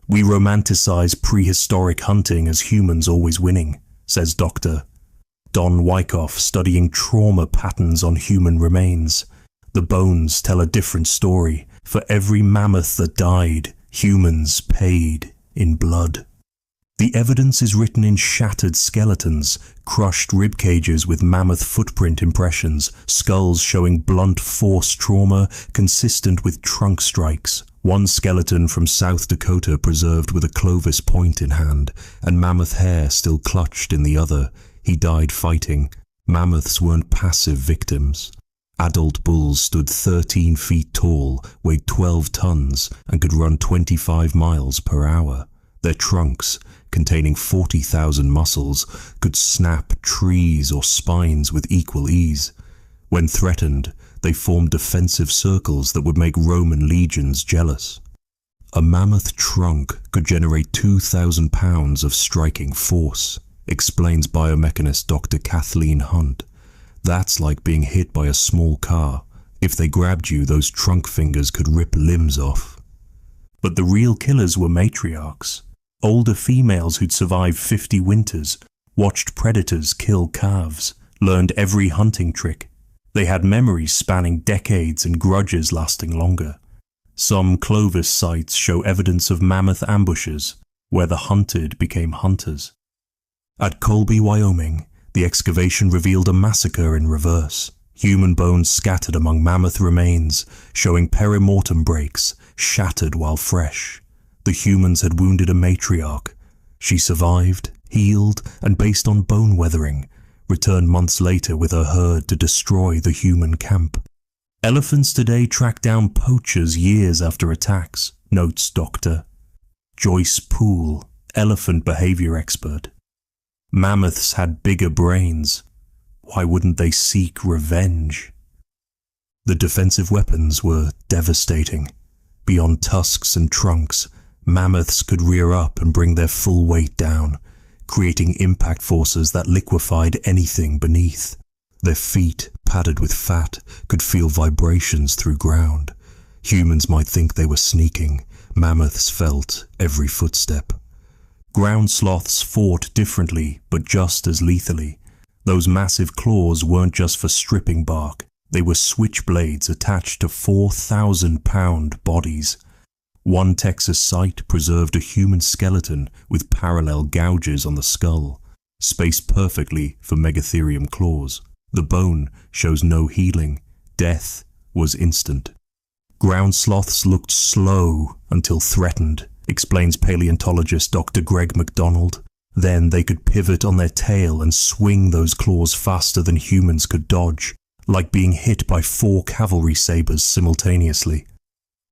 [SPEAKER 1] We romanticize prehistoric hunting as humans always winning, says Dr. Don Wyckoff, studying trauma patterns on human remains. The bones tell a different story. For every mammoth that died, humans paid in blood. The evidence is written in shattered skeletons, crushed rib cages with mammoth footprint impressions, skulls showing blunt force trauma consistent with trunk strikes. One skeleton from South Dakota preserved with a Clovis point in hand, and mammoth hair still clutched in the other. He died fighting. Mammoths weren't passive victims. Adult bulls stood 13 feet tall, weighed 12 tons, and could run 25 miles per hour. Their trunks, containing 40,000 muscles, could snap trees or spines with equal ease. When threatened, they formed defensive circles that would make Roman legions jealous. A mammoth trunk could generate 2,000 pounds of striking force, explains biomechanist Dr. Kathleen Hunt. That's like being hit by a small car. If they grabbed you, those trunk fingers could rip limbs off. But the real killers were matriarchs. Older females who'd survived 50 winters, watched predators kill calves, learned every hunting trick. They had memories spanning decades and grudges lasting longer. Some Clovis sites show evidence of mammoth ambushes, where the hunted became hunters. At Colby, Wyoming, the excavation revealed a massacre in reverse. Human bones scattered among mammoth remains, showing perimortem breaks, shattered while fresh. The humans had wounded a matriarch. She survived, healed, and based on bone weathering, returned months later with her herd to destroy the human camp. Elephants today track down poachers years after attacks, notes Dr. Joyce Poole, elephant behavior expert. Mammoths had bigger brains. Why wouldn't they seek revenge? The defensive weapons were devastating. Beyond tusks and trunks, mammoths could rear up and bring their full weight down, creating impact forces that liquefied anything beneath. Their feet, padded with fat, could feel vibrations through ground. Humans might think they were sneaking. Mammoths felt every footstep. Ground sloths fought differently, but just as lethally. Those massive claws weren't just for stripping bark. They were switchblades attached to 4,000-pound bodies. One Texas site preserved a human skeleton with parallel gouges on the skull, spaced perfectly for megatherium claws. The bone shows no healing. Death was instant. Ground sloths looked slow until threatened, explains paleontologist Dr. Greg MacDonald. Then they could pivot on their tail and swing those claws faster than humans could dodge, like being hit by 4 cavalry sabers simultaneously.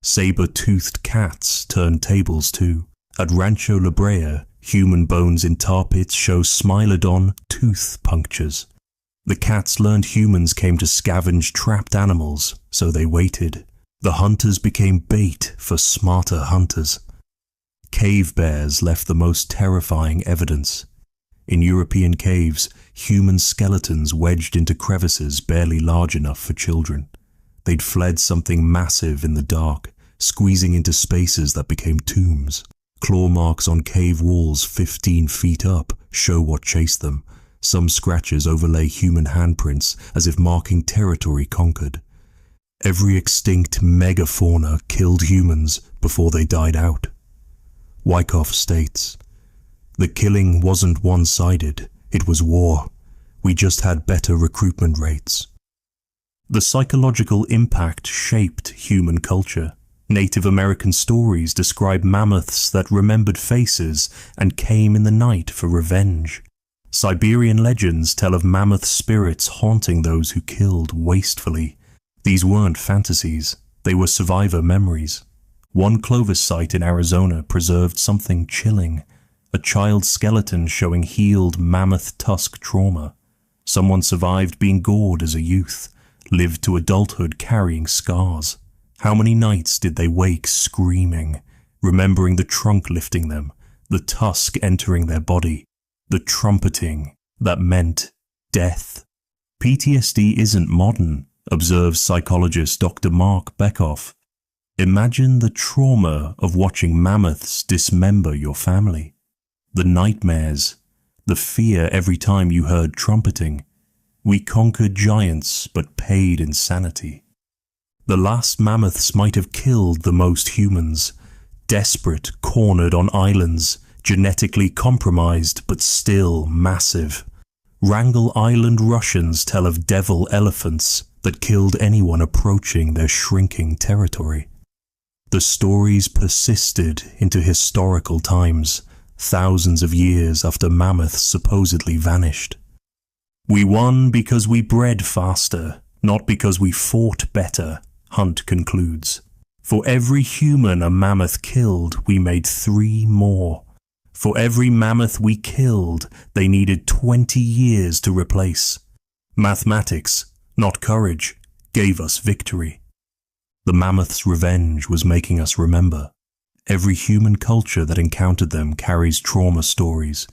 [SPEAKER 1] Saber-toothed cats turned tables too. At Rancho La Brea, human bones in tar pits show Smilodon tooth punctures. The cats learned humans came to scavenge trapped animals, so they waited. The hunters became bait for smarter hunters. Cave bears left the most terrifying evidence. In European caves, human skeletons wedged into crevices barely large enough for children. They'd fled something massive in the dark, squeezing into spaces that became tombs. Claw marks on cave walls 15 feet up show what chased them. Some scratches overlay human handprints as if marking territory conquered. Every extinct megafauna killed humans before they died out. Wyckoff states, "The killing wasn't one-sided, it was war. We just had better recruitment rates." The psychological impact shaped human culture. Native American stories describe mammoths that remembered faces and came in the night for revenge. Siberian legends tell of mammoth spirits haunting those who killed wastefully. These weren't fantasies, they were survivor memories. One Clovis site in Arizona preserved something chilling, a child skeleton showing healed mammoth tusk trauma. Someone survived being gored as a youth, lived to adulthood carrying scars. How many nights did they wake screaming, remembering the trunk lifting them, the tusk entering their body, the trumpeting that meant death? PTSD isn't modern, observes psychologist Dr. Mark Beckhoff. Imagine the trauma of watching mammoths dismember your family. The nightmares, the fear every time you heard trumpeting. We conquered giants but paid insanity. The last mammoths might have killed the most humans, desperate, cornered on islands, genetically compromised but still massive. Wrangel Island Russians tell of devil elephants that killed anyone approaching their shrinking territory. The stories persisted into historical times, thousands of years after mammoths supposedly vanished. We won because we bred faster, not because we fought better, Hunt concludes. For every human a mammoth killed, we made 3 more. For every mammoth we killed, they needed 20 years to replace. Mathematics, not courage, gave us victory. The mammoth's revenge was making us remember. Every human culture that encountered them carries trauma stories.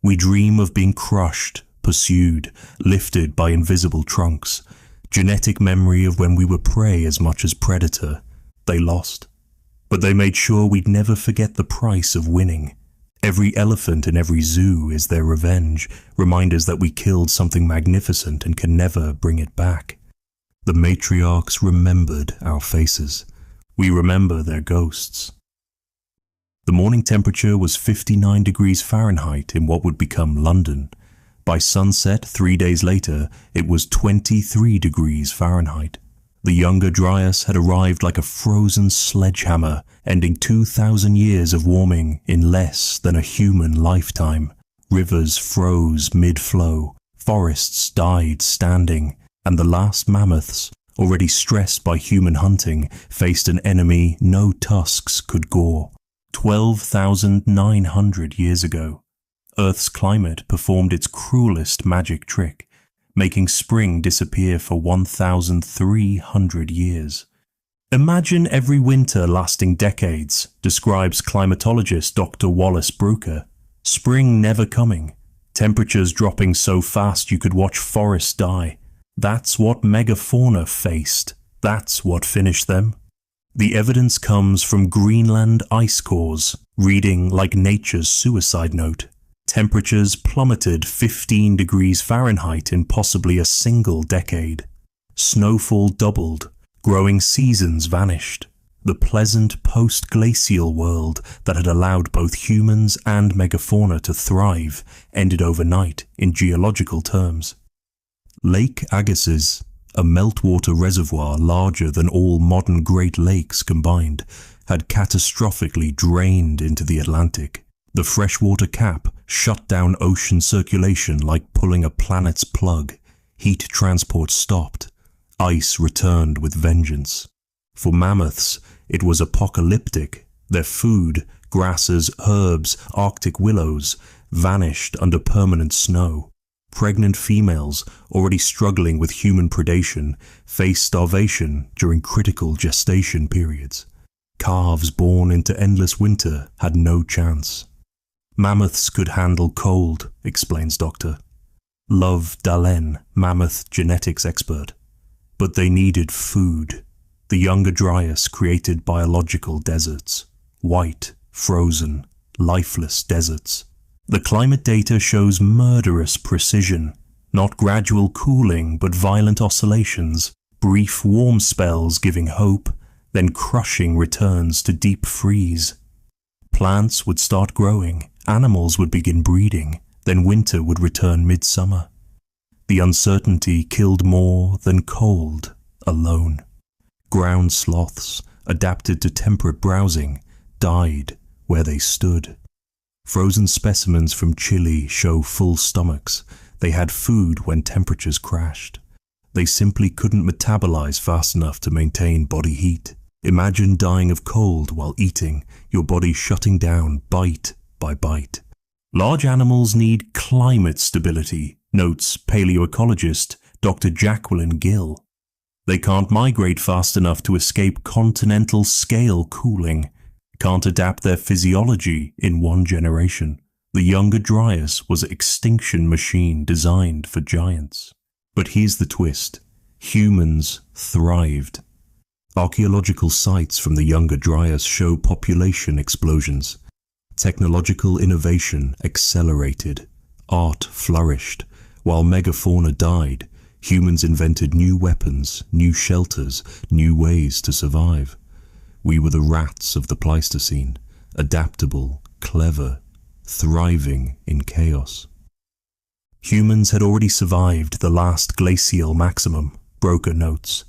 [SPEAKER 1] We dream of being crushed, pursued, lifted by invisible trunks. Genetic memory of when we were prey as much as predator. They lost. But they made sure we'd never forget the price of winning. Every elephant in every zoo is their revenge, reminders that we killed something magnificent and can never bring it back. The matriarchs remembered our faces. We remember their ghosts. The morning temperature was 59 degrees Fahrenheit in what would become London. By sunset 3 days later, it was 23 degrees Fahrenheit. The younger Dryas had arrived like a frozen sledgehammer, ending 2,000 years of warming in less than a human lifetime. Rivers froze mid-flow, forests died standing, and the last mammoths, already stressed by human hunting, faced an enemy no tusks could gore. 12,900 years ago, Earth's climate performed its cruelest magic trick, making spring disappear for 1,300 years. Imagine every winter lasting decades, describes climatologist Dr. Wallace Brooker. Spring never coming, temperatures dropping so fast you could watch forests die. That's what megafauna faced. That's what finished them. The evidence comes from Greenland ice cores, reading like nature's suicide note. Temperatures plummeted 15 degrees Fahrenheit in possibly a single decade. Snowfall doubled, growing seasons vanished. The pleasant post-glacial world that had allowed both humans and megafauna to thrive ended overnight in geological terms. Lake Agassiz, a meltwater reservoir larger than all modern Great Lakes combined, had catastrophically drained into the Atlantic. The freshwater cap shut down ocean circulation like pulling a planet's plug. Heat transport stopped. Ice returned with vengeance. For mammoths, it was apocalyptic. Their food, grasses, herbs, Arctic willows, vanished under permanent snow. Pregnant females, already struggling with human predation, faced starvation during critical gestation periods. Calves born into endless winter had no chance. Mammoths could handle cold, explains Dr. Love Dalen, mammoth genetics expert. But they needed food. The younger Dryas created biological deserts. White, frozen, lifeless deserts. The climate data shows murderous precision. Not gradual cooling, but violent oscillations. Brief warm spells giving hope, then crushing returns to deep freeze. Plants would start growing. Animals would begin breeding, then winter would return midsummer. The uncertainty killed more than cold alone. Ground sloths, adapted to temperate browsing, died where they stood. Frozen specimens from Chile show full stomachs. They had food when temperatures crashed. They simply couldn't metabolize fast enough to maintain body heat. Imagine dying of cold while eating, your body shutting down bite by bite. Large animals need climate stability, notes paleoecologist Dr. Jacqueline Gill. They can't migrate fast enough to escape continental scale cooling, can't adapt their physiology in one generation. The younger Dryas was an extinction machine designed for giants. But here's the twist. Humans thrived. Archaeological sites from the younger Dryas show population explosions. Technological innovation accelerated. Art flourished. While megafauna died, humans invented new weapons, new shelters, new ways to survive. We were the rats of the Pleistocene, adaptable, clever, thriving in chaos. Humans had already survived the last glacial maximum, Broca notes.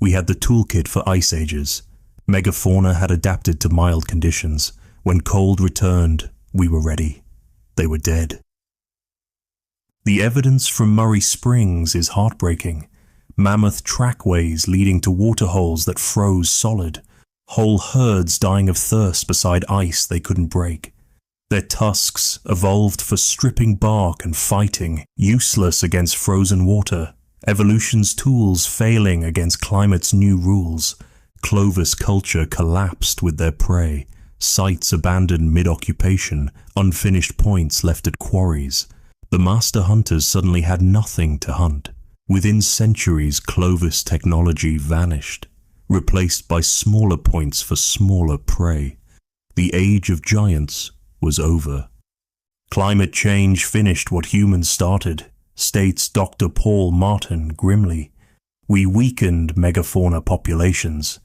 [SPEAKER 1] We had the toolkit for ice ages. Megafauna had adapted to mild conditions. When cold returned, we were ready. They were dead. The evidence from Murray Springs is heartbreaking. Mammoth trackways leading to waterholes that froze solid. Whole herds dying of thirst beside ice they couldn't break. Their tusks evolved for stripping bark and fighting, useless against frozen water. Evolution's tools failing against climate's new rules. Clovis culture collapsed with their prey. Sites abandoned mid-occupation, unfinished points left at quarries. The master hunters suddenly had nothing to hunt. Within centuries, Clovis technology vanished, replaced by smaller points for smaller prey. The age of giants was over. Climate change finished what humans started, states Dr. Paul Martin grimly. We weakened megafauna populations.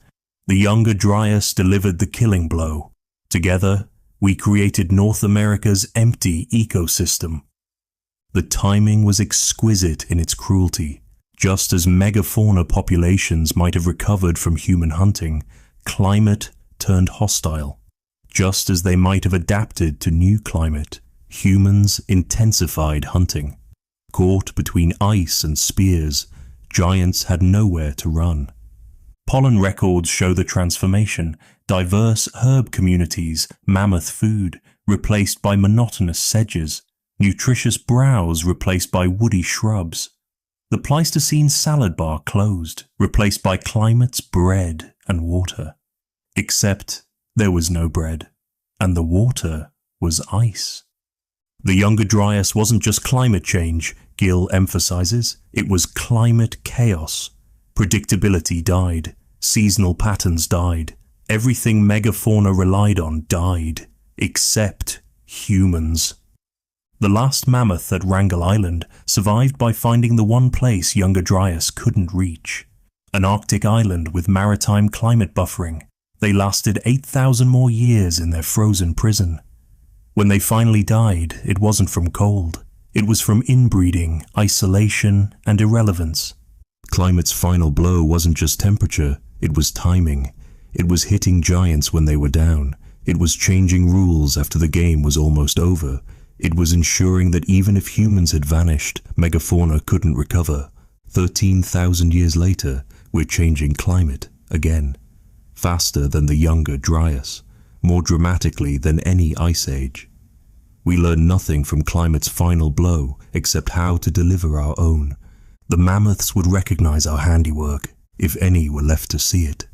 [SPEAKER 1] The younger Dryas delivered the killing blow. Together, we created North America's empty ecosystem. The timing was exquisite in its cruelty. Just as megafauna populations might have recovered from human hunting, climate turned hostile. Just as they might have adapted to new climate, humans intensified hunting. Caught between ice and spears, giants had nowhere to run. Pollen records show the transformation: diverse herb communities, mammoth food, replaced by monotonous sedges, nutritious browse replaced by woody shrubs. The Pleistocene salad bar closed, replaced by climate's bread and water. Except there was no bread, and the water was ice. The Younger Dryas wasn't just climate change, Gill emphasizes, it was climate chaos. Predictability died, seasonal patterns died, everything megafauna relied on died, except humans. The last mammoth at Wrangel Island survived by finding the one place Younger Dryas couldn't reach. An Arctic island with maritime climate buffering. They lasted 8,000 more years in their frozen prison. When they finally died, it wasn't from cold. It was from inbreeding, isolation, and irrelevance. Climate's final blow wasn't just temperature, it was timing. It was hitting giants when they were down. It was changing rules after the game was almost over. It was ensuring that even if humans had vanished, megafauna couldn't recover. 13,000 years later, we're changing climate again. Faster than the Younger Dryas, more dramatically than any ice age. We learn nothing from climate's final blow except how to deliver our own. The mammoths would recognize our handiwork, if any were left to see it.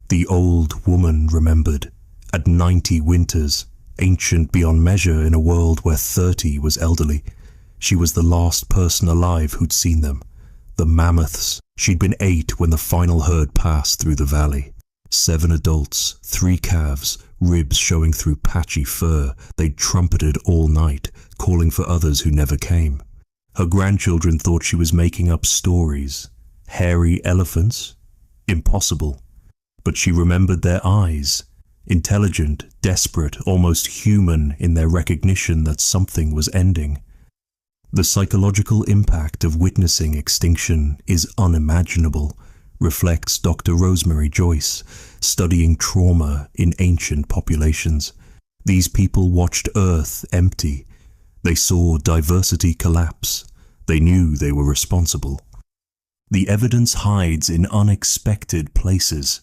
[SPEAKER 1] The old woman remembered, at 90 winters, ancient beyond measure in a world where 30 was elderly. She was the last person alive who'd seen them. The mammoths. She'd been 8 when the final herd passed through the valley. 7 adults, 3 calves, ribs showing through patchy fur. They'd trumpeted all night, calling for others who never came. Her grandchildren thought she was making up stories. Hairy elephants? Impossible. But she remembered their eyes. Intelligent, desperate, almost human in their recognition that something was ending. The psychological impact of witnessing extinction is unimaginable, reflects Dr. Rosemary Joyce, studying trauma in ancient populations. These people watched Earth empty. They saw diversity collapse. They knew they were responsible. The evidence hides in unexpected places.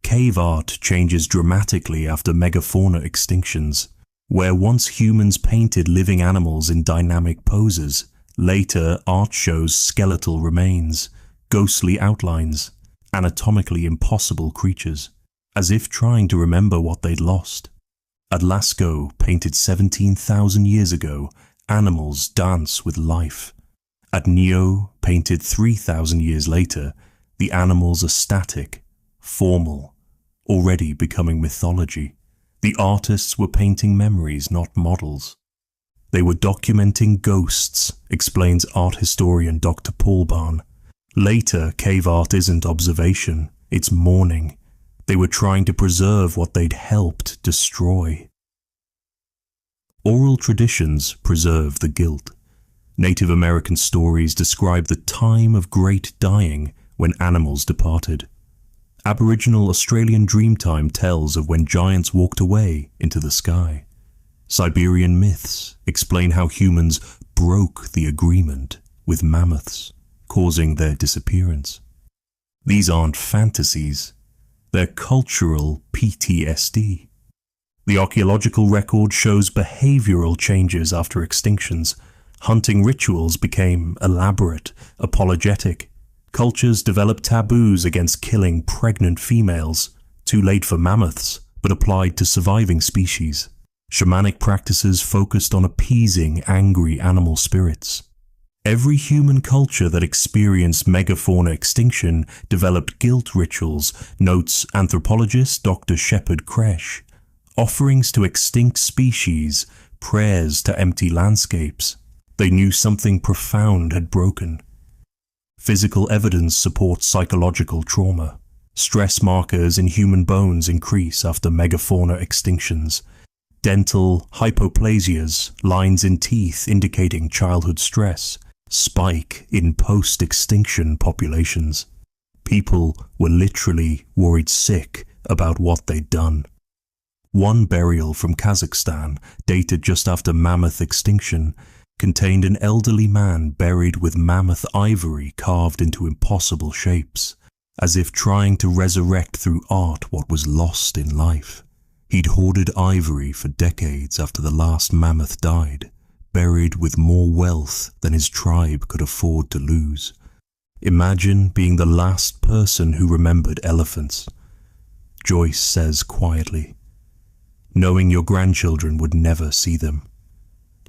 [SPEAKER 1] Cave art changes dramatically after megafauna extinctions. Where once humans painted living animals in dynamic poses, later art shows skeletal remains, ghostly outlines, anatomically impossible creatures, as if trying to remember what they'd lost. At Lascaux, painted 17,000 years ago, animals dance with life. At Neo, painted 3,000 years later, the animals are static, formal, already becoming mythology. The artists were painting memories, not models. They were documenting ghosts, explains art historian Dr. Paul Barn. Later, cave art isn't observation, it's mourning. They were trying to preserve what they'd helped destroy. Oral traditions preserve the guilt. Native American stories describe the time of great dying when animals departed. Aboriginal Australian Dreamtime tells of when giants walked away into the sky. Siberian myths explain how humans broke the agreement with mammoths, causing their disappearance. These aren't fantasies, they're cultural PTSD. The archaeological record shows behavioral changes after extinctions. Hunting rituals became elaborate, apologetic. Cultures developed taboos against killing pregnant females, too late for mammoths, but applied to surviving species. Shamanic practices focused on appeasing angry animal spirits. Every human culture that experienced megafauna extinction developed guilt rituals, notes anthropologist Dr. Shepard Kresh. Offerings to extinct species, prayers to empty landscapes. They knew something profound had broken. Physical evidence supports psychological trauma. Stress markers in human bones increase after megafauna extinctions. Dental hypoplasias, lines in teeth indicating childhood stress, spike in post-extinction populations. People were literally worried sick about what they'd done. One burial from Kazakhstan, dated just after mammoth extinction, contained an elderly man buried with mammoth ivory carved into impossible shapes, as if trying to resurrect through art what was lost in life. He'd hoarded ivory for decades after the last mammoth died, buried with more wealth than his tribe could afford to lose. Imagine being the last person who remembered elephants. Joyce says quietly, knowing your grandchildren would never see them,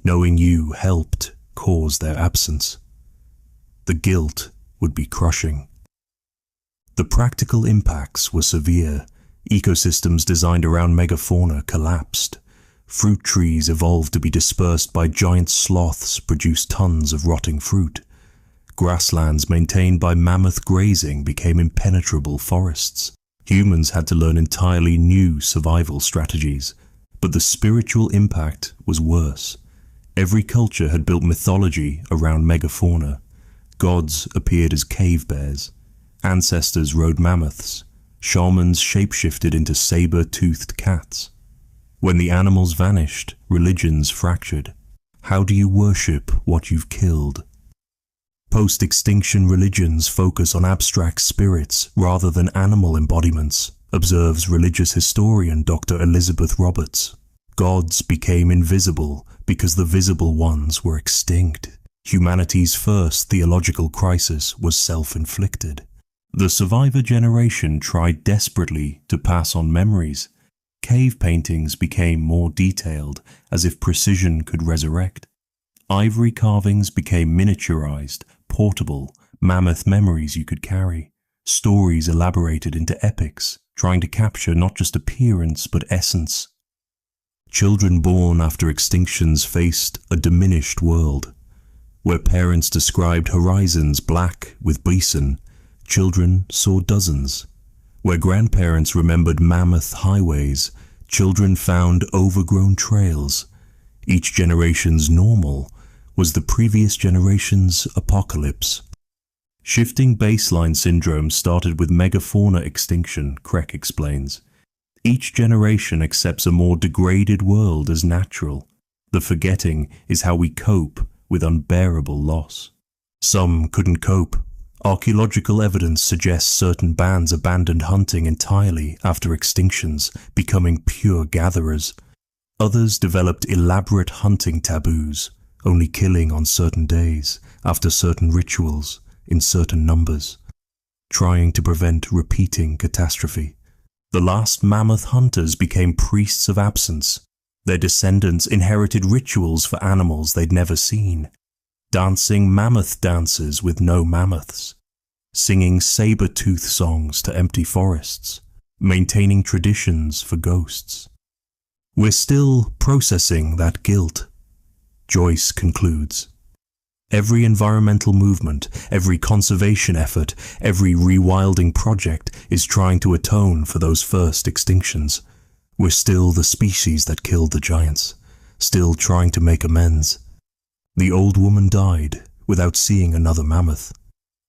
[SPEAKER 1] knowing you helped cause their absence. The guilt would be crushing. The practical impacts were severe. Ecosystems designed around megafauna collapsed. Fruit trees evolved to be dispersed by giant sloths produced tons of rotting fruit. Grasslands maintained by mammoth grazing became impenetrable forests. Humans had to learn entirely new survival strategies. But the spiritual impact was worse. Every culture had built mythology around megafauna. Gods appeared as cave bears. Ancestors rode mammoths. Shamans shapeshifted into saber-toothed cats. When the animals vanished, religions fractured. How do you worship what you've killed? Post-extinction religions focus on abstract spirits rather than animal embodiments, observes religious historian Dr. Elizabeth Roberts. Gods became invisible because the visible ones were extinct. Humanity's first theological crisis was self-inflicted. The survivor generation tried desperately to pass on memories. Cave paintings became more detailed, as if precision could resurrect. Ivory carvings became miniaturized, portable, mammoth memories you could carry. Stories elaborated into epics, trying to capture not just appearance but essence. Children born after extinctions faced a diminished world. Where parents described horizons black with bison, children saw dozens. Where grandparents remembered mammoth highways, children found overgrown trails. Each generation's normal was the previous generation's apocalypse. Shifting baseline syndrome started with megafauna extinction, Craig explains. Each generation accepts a more degraded world as natural. The forgetting is how we cope with unbearable loss. Some couldn't cope. Archaeological evidence suggests certain bands abandoned hunting entirely after extinctions, becoming pure gatherers. Others developed elaborate hunting taboos, only killing on certain days, after certain rituals, in certain numbers, trying to prevent repeating catastrophe. The last mammoth hunters became priests of absence. Their descendants inherited rituals for animals they'd never seen. Dancing mammoth dances with no mammoths, singing saber-tooth songs to empty forests, maintaining traditions for ghosts. We're still processing that guilt, Joyce concludes. Every environmental movement, every conservation effort, every rewilding project is trying to atone for those first extinctions. We're still the species that killed the giants, still trying to make amends. The old woman died without seeing another mammoth,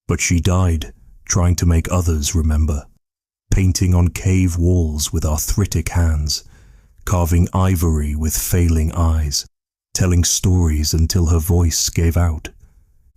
[SPEAKER 1] but she died trying to make others remember, painting on cave walls with arthritic hands, carving ivory with failing eyes, telling stories until her voice gave out.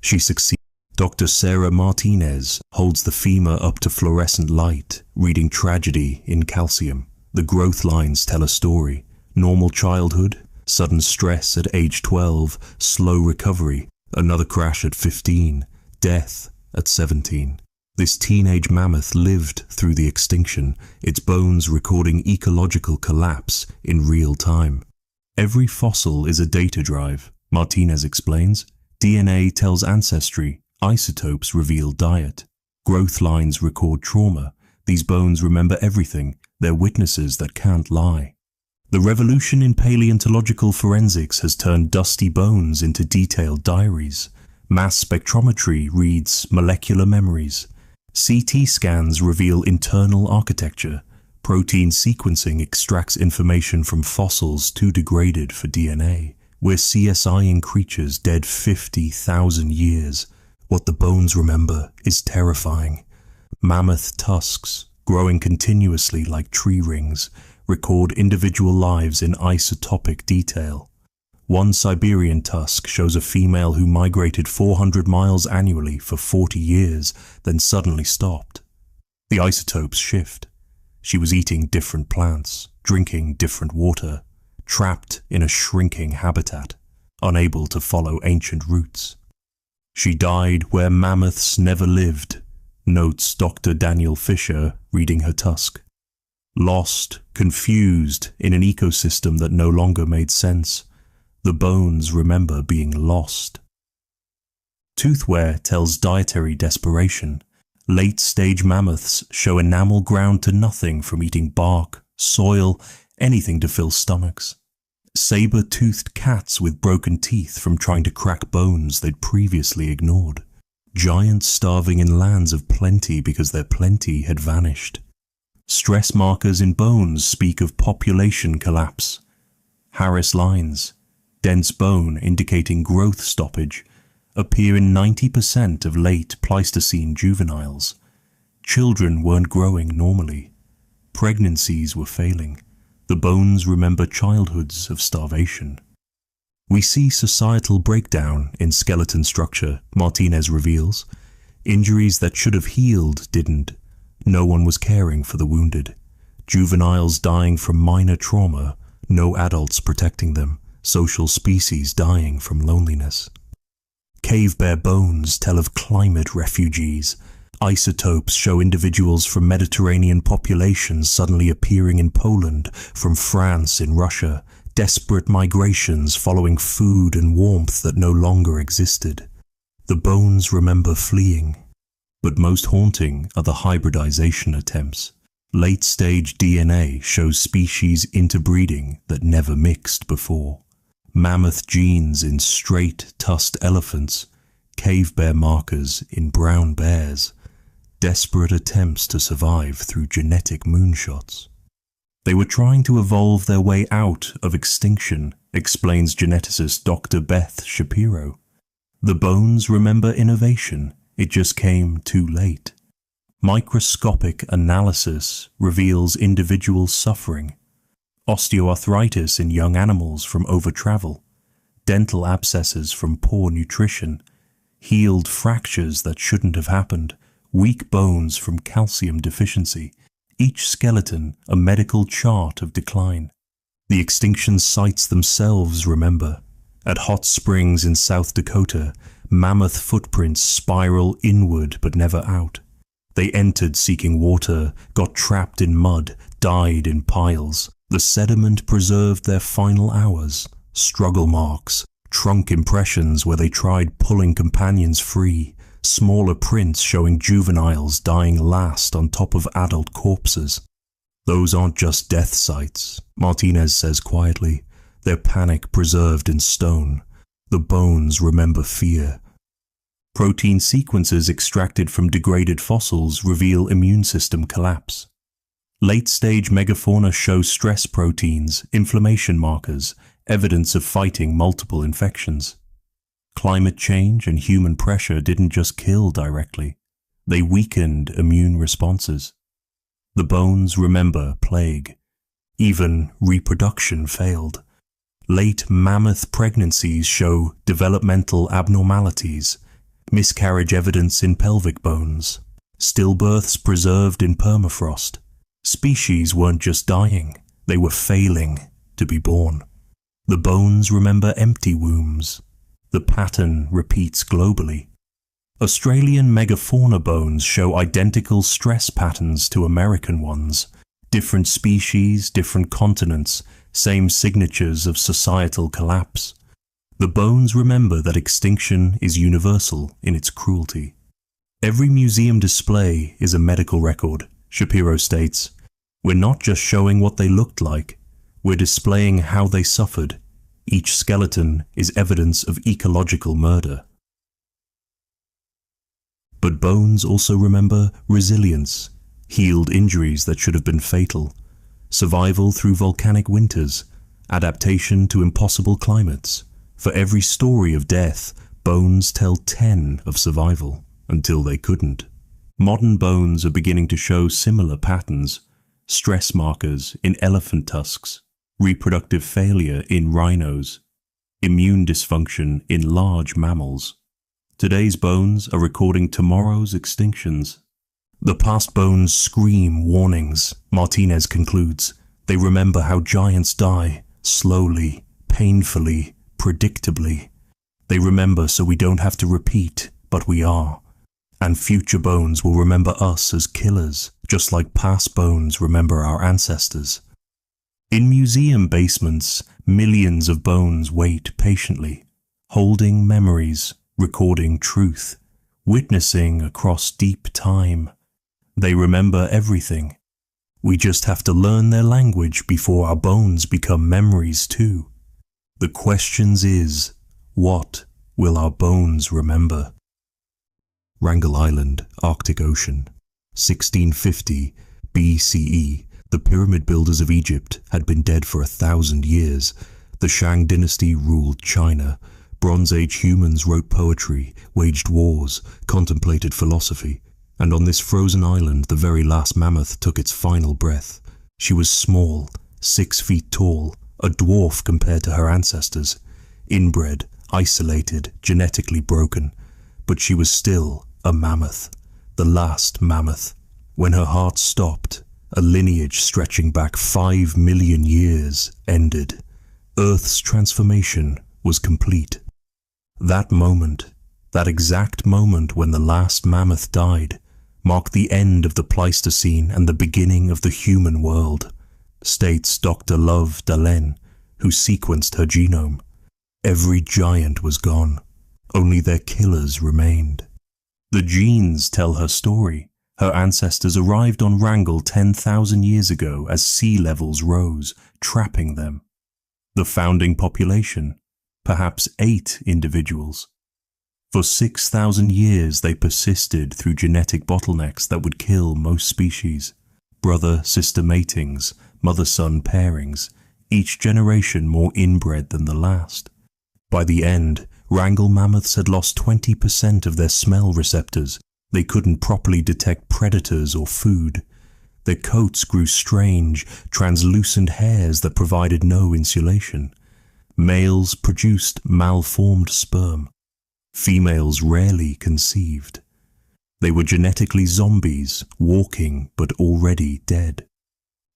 [SPEAKER 1] She succeeded. Dr. Sarah Martinez holds the femur up to fluorescent light, reading tragedy in calcium. The growth lines tell a story. Normal childhood, sudden stress at age 12, slow recovery, another crash at 15, death at 17. This teenage mammoth lived through the extinction, its bones recording ecological collapse in real time. Every fossil is a data drive, Martinez explains. DNA tells ancestry, isotopes reveal diet. Growth lines record trauma. These bones remember everything. They're witnesses that can't lie. The revolution in paleontological forensics has turned dusty bones into detailed diaries. Mass spectrometry reads molecular memories. CT scans reveal internal architecture. Protein sequencing extracts information from fossils too degraded for DNA. We're CSIing creatures dead 50,000 years. What the bones remember is terrifying. Mammoth tusks, growing continuously like tree rings, record individual lives in isotopic detail. One Siberian tusk shows a female who migrated 400 miles annually for 40 years, then suddenly stopped. The isotopes shift. She was eating different plants, drinking different water, trapped in a shrinking habitat, unable to follow ancient roots. She died where mammoths never lived, notes Dr. Daniel Fisher, reading her tusk. Lost, confused in an ecosystem that no longer made sense. The bones remember being lost. Tooth wear tells dietary desperation. Late-stage mammoths show enamel ground to nothing from eating bark, soil, anything to fill stomachs. Saber-toothed cats with broken teeth from trying to crack bones they'd previously ignored. Giants starving in lands of plenty because their plenty had vanished. Stress markers in bones speak of population collapse. Harris lines, dense bone indicating growth stoppage, appear in 90% of late Pleistocene juveniles. Children weren't growing normally. Pregnancies were failing. The bones remember childhoods of starvation. We see societal breakdown in skeleton structure, Martinez reveals. Injuries that should have healed didn't. No one was caring for the wounded. Juveniles dying from minor trauma, no adults protecting them. Social species dying from loneliness. Cave bear bones tell of climate refugees. Isotopes show individuals from Mediterranean populations suddenly appearing in Poland, from France in Russia, desperate migrations following food and warmth that no longer existed. The bones remember fleeing. But most haunting are the hybridization attempts. Late-stage DNA shows species interbreeding that never mixed before. Mammoth genes in straight, tusked elephants, cave bear markers in brown bears, desperate attempts to survive through genetic moonshots. They were trying to evolve their way out of extinction, explains geneticist Dr. Beth Shapiro. The bones remember innovation, it just came too late. Microscopic analysis reveals individual suffering. Osteoarthritis in young animals from overtravel, dental abscesses from poor nutrition, healed fractures that shouldn't have happened, weak bones from calcium deficiency, each skeleton a medical chart of decline. The extinction sites themselves remember. At hot springs in South Dakota, mammoth footprints spiral inward but never out. They entered seeking water, got trapped in mud, died in piles. The sediment preserved their final hours, struggle marks, trunk impressions where they tried pulling companions free, smaller prints showing juveniles dying last on top of adult corpses. Those aren't just death sites, Martinez says quietly. They're panic preserved in stone. The bones remember fear. Protein sequences extracted from degraded fossils reveal immune system collapse. Late-stage megafauna show stress proteins, inflammation markers, evidence of fighting multiple infections. Climate change and human pressure didn't just kill directly. They weakened immune responses. The bones remember plague. Even reproduction failed. Late mammoth pregnancies show developmental abnormalities, miscarriage evidence in pelvic bones, stillbirths preserved in permafrost. Species weren't just dying, they were failing to be born. The bones remember empty wombs. The pattern repeats globally. Australian megafauna bones show identical stress patterns to American ones. Different species, different continents, same signatures of societal collapse. The bones remember that extinction is universal in its cruelty. Every museum display is a medical record, Shapiro states. We're not just showing what they looked like, we're displaying how they suffered. Each skeleton is evidence of ecological murder. But bones also remember resilience. healed injuries that should have been fatal, survival through volcanic winters, adaptation to impossible climates. For every story of death, bones tell 10 of survival, until they couldn't. Modern bones are beginning to show similar patterns: stress markers in elephant tusks, reproductive failure in rhinos, immune dysfunction in large mammals. Today's bones are recording tomorrow's extinctions. The past bones scream warnings, Martinez concludes. They remember how giants die, slowly, painfully, predictably. They remember so we don't have to repeat, but we are. And future bones will remember us as killers, just like past bones remember our ancestors. In museum basements, millions of bones wait patiently, holding memories, recording truth, witnessing across deep time. They remember everything. We just have to learn their language before our bones become memories too. The question is, what will our bones remember? Wrangel Island, Arctic Ocean. 1650 BCE. The pyramid builders of Egypt had been dead for 1,000 years. The Shang dynasty ruled China. Bronze Age humans wrote poetry, waged wars, contemplated philosophy. And on this frozen island, the very last mammoth took its final breath. She was small, 6 feet tall, a dwarf compared to her ancestors. Inbred, isolated, genetically broken. But she was still a mammoth, the last mammoth. When her heart stopped, a lineage stretching back 5 million years ended. Earth's transformation was complete. That moment, that exact moment when the last mammoth died, marked the end of the Pleistocene and the beginning of the human world, states Dr. Love Dalen, who sequenced her genome. Every giant was gone. Only their killers remained. The genes tell her story. Her ancestors arrived on Wrangel 10,000 years ago as sea levels rose, trapping them. The founding population, perhaps 8 individuals. For 6,000 years they persisted through genetic bottlenecks that would kill most species. Brother-sister matings, mother-son pairings, each generation more inbred than the last. By the end, Wrangel mammoths had lost 20% of their smell receptors. They couldn't properly detect predators or food. Their coats grew strange, translucent hairs that provided no insulation. Males produced malformed sperm. Females rarely conceived. They were genetically zombies, walking but already dead.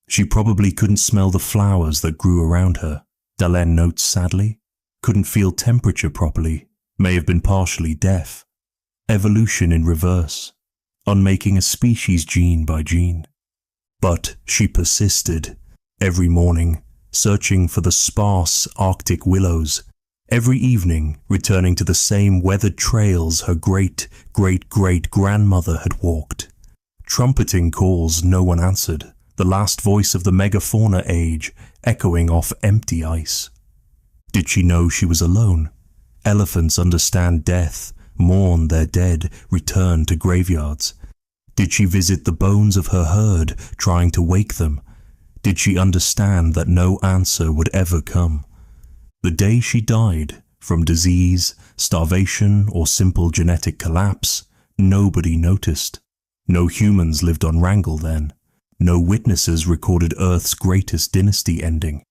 [SPEAKER 1] She probably couldn't smell the flowers that grew around her, Dalen notes sadly. Couldn't feel temperature properly, may have been partially deaf. Evolution in reverse, unmaking a species gene by gene. But she persisted, every morning, searching for the sparse Arctic willows, every evening returning to the same weathered trails her great-great-great-grandmother had walked. Trumpeting calls no one answered, the last voice of the megafauna age echoing off empty ice. Did she know she was alone? Elephants understand death, mourn their dead, return to graveyards. Did she visit the bones of her herd, trying to wake them? Did she understand that no answer would ever come? The day she died, from disease, starvation, or simple genetic collapse, nobody noticed. No humans lived on Wrangel then. No witnesses recorded Earth's greatest dynasty ending.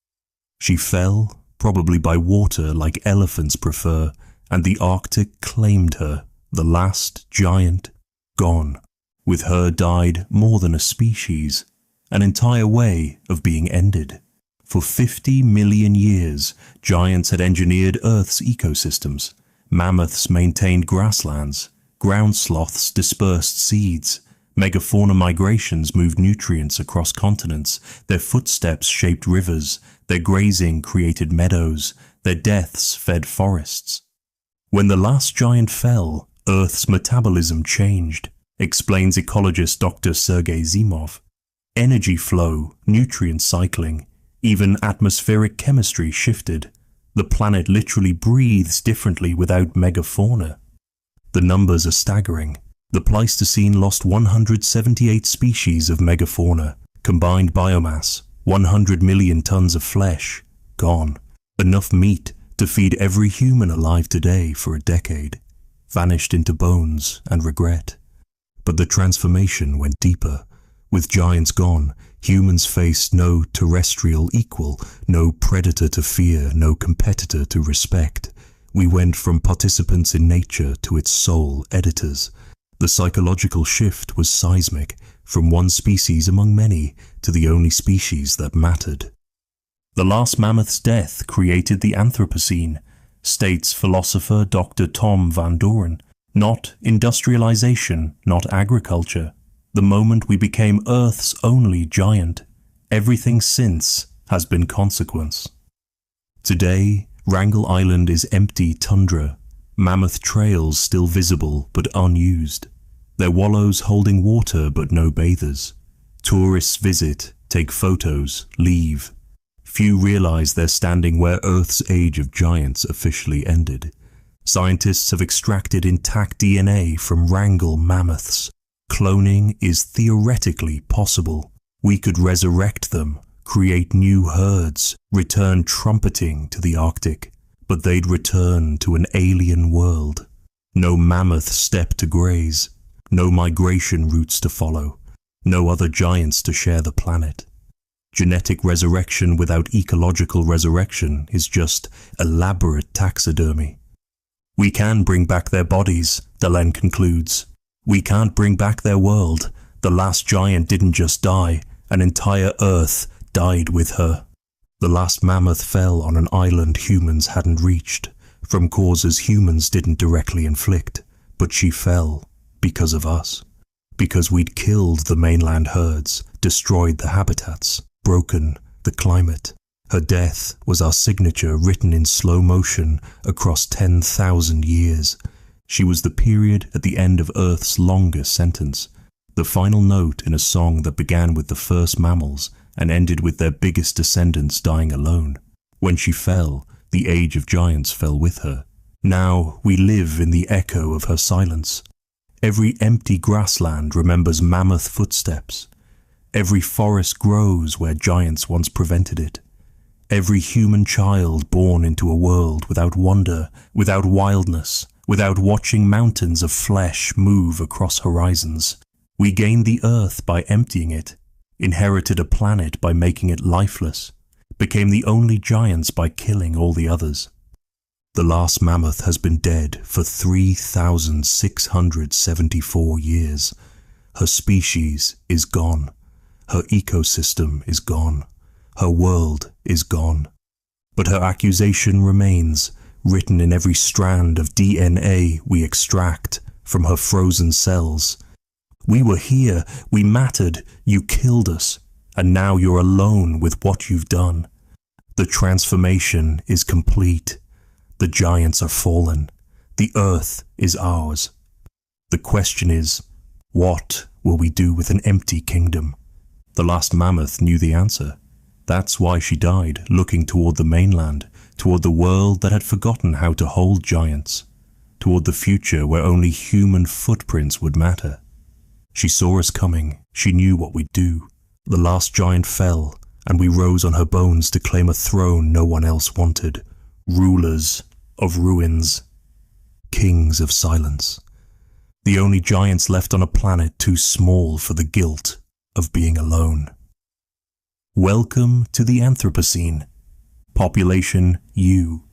[SPEAKER 1] She fell, probably by water like elephants prefer, and the Arctic claimed her, the last giant, gone. With her died more than a species, an entire way of being ended. For 50 million years, giants had engineered Earth's ecosystems. Mammoths maintained grasslands, ground sloths dispersed seeds, megafauna migrations moved nutrients across continents, their footsteps shaped rivers, their grazing created meadows, their deaths fed forests. When the last giant fell, Earth's metabolism changed, explains ecologist Dr. Sergei Zimov. Energy flow, nutrient cycling, even atmospheric chemistry shifted. The planet literally breathes differently without megafauna. The numbers are staggering. The Pleistocene lost 178 species of megafauna, combined biomass, 100 million tons of flesh, gone. Enough meat to feed every human alive today for a decade, vanished into bones and regret. But the transformation went deeper. With giants gone, humans faced no terrestrial equal, no predator to fear, no competitor to respect. We went from participants in nature to its sole editors. The psychological shift was seismic, from one species among many to the only species that mattered. The last mammoth's death created the Anthropocene, states philosopher Dr. Tom Van Doren. Not industrialization, not agriculture. The moment we became Earth's only giant, everything since has been consequence. Today, Wrangel Island is empty tundra, mammoth trails still visible but unused. Their wallows holding water but no bathers. Tourists visit, take photos, leave. Few realize they're standing where Earth's age of giants officially ended. Scientists have extracted intact DNA from Wrangel mammoths. Cloning is theoretically possible. We could resurrect them, create new herds, return trumpeting to the Arctic. But they'd return to an alien world. No mammoth steppe to graze, no migration routes to follow, no other giants to share the planet. Genetic resurrection without ecological resurrection is just elaborate taxidermy. We can bring back their bodies, Delenn concludes. We can't bring back their world. The last giant didn't just die, an entire Earth died with her. The last mammoth fell on an island humans hadn't reached, from causes humans didn't directly inflict, but she fell because of us. Because we'd killed the mainland herds, destroyed the habitats, broken the climate. Her death was our signature written in slow motion across 10,000 years. She was the period at the end of Earth's longest sentence, the final note in a song that began with the first mammals and ended with their biggest descendants dying alone. When she fell, the age of giants fell with her. Now we live in the echo of her silence. Every empty grassland remembers mammoth footsteps. Every forest grows where giants once prevented it. Every human child born into a world without wonder, without wildness, without watching mountains of flesh move across horizons. We gained the earth by emptying it, inherited a planet by making it lifeless, became the only giants by killing all the others. The last mammoth has been dead for 3,674 years. Her species is gone. Her ecosystem is gone. Her world is gone. But her accusation remains, written in every strand of DNA we extract from her frozen cells. We were here, we mattered, you killed us, and now you're alone with what you've done. The transformation is complete. The giants are fallen. The earth is ours. The question is, what will we do with an empty kingdom? The last mammoth knew the answer. That's why she died, looking toward the mainland, toward the world that had forgotten how to hold giants, toward the future where only human footprints would matter. She saw us coming. She knew what we'd do. The last giant fell, and we rose on her bones to claim a throne no one else wanted. Rulers of ruins. Kings of silence. The only giants left on a planet too small for the guilt of being alone. Welcome to the Anthropocene. Population U.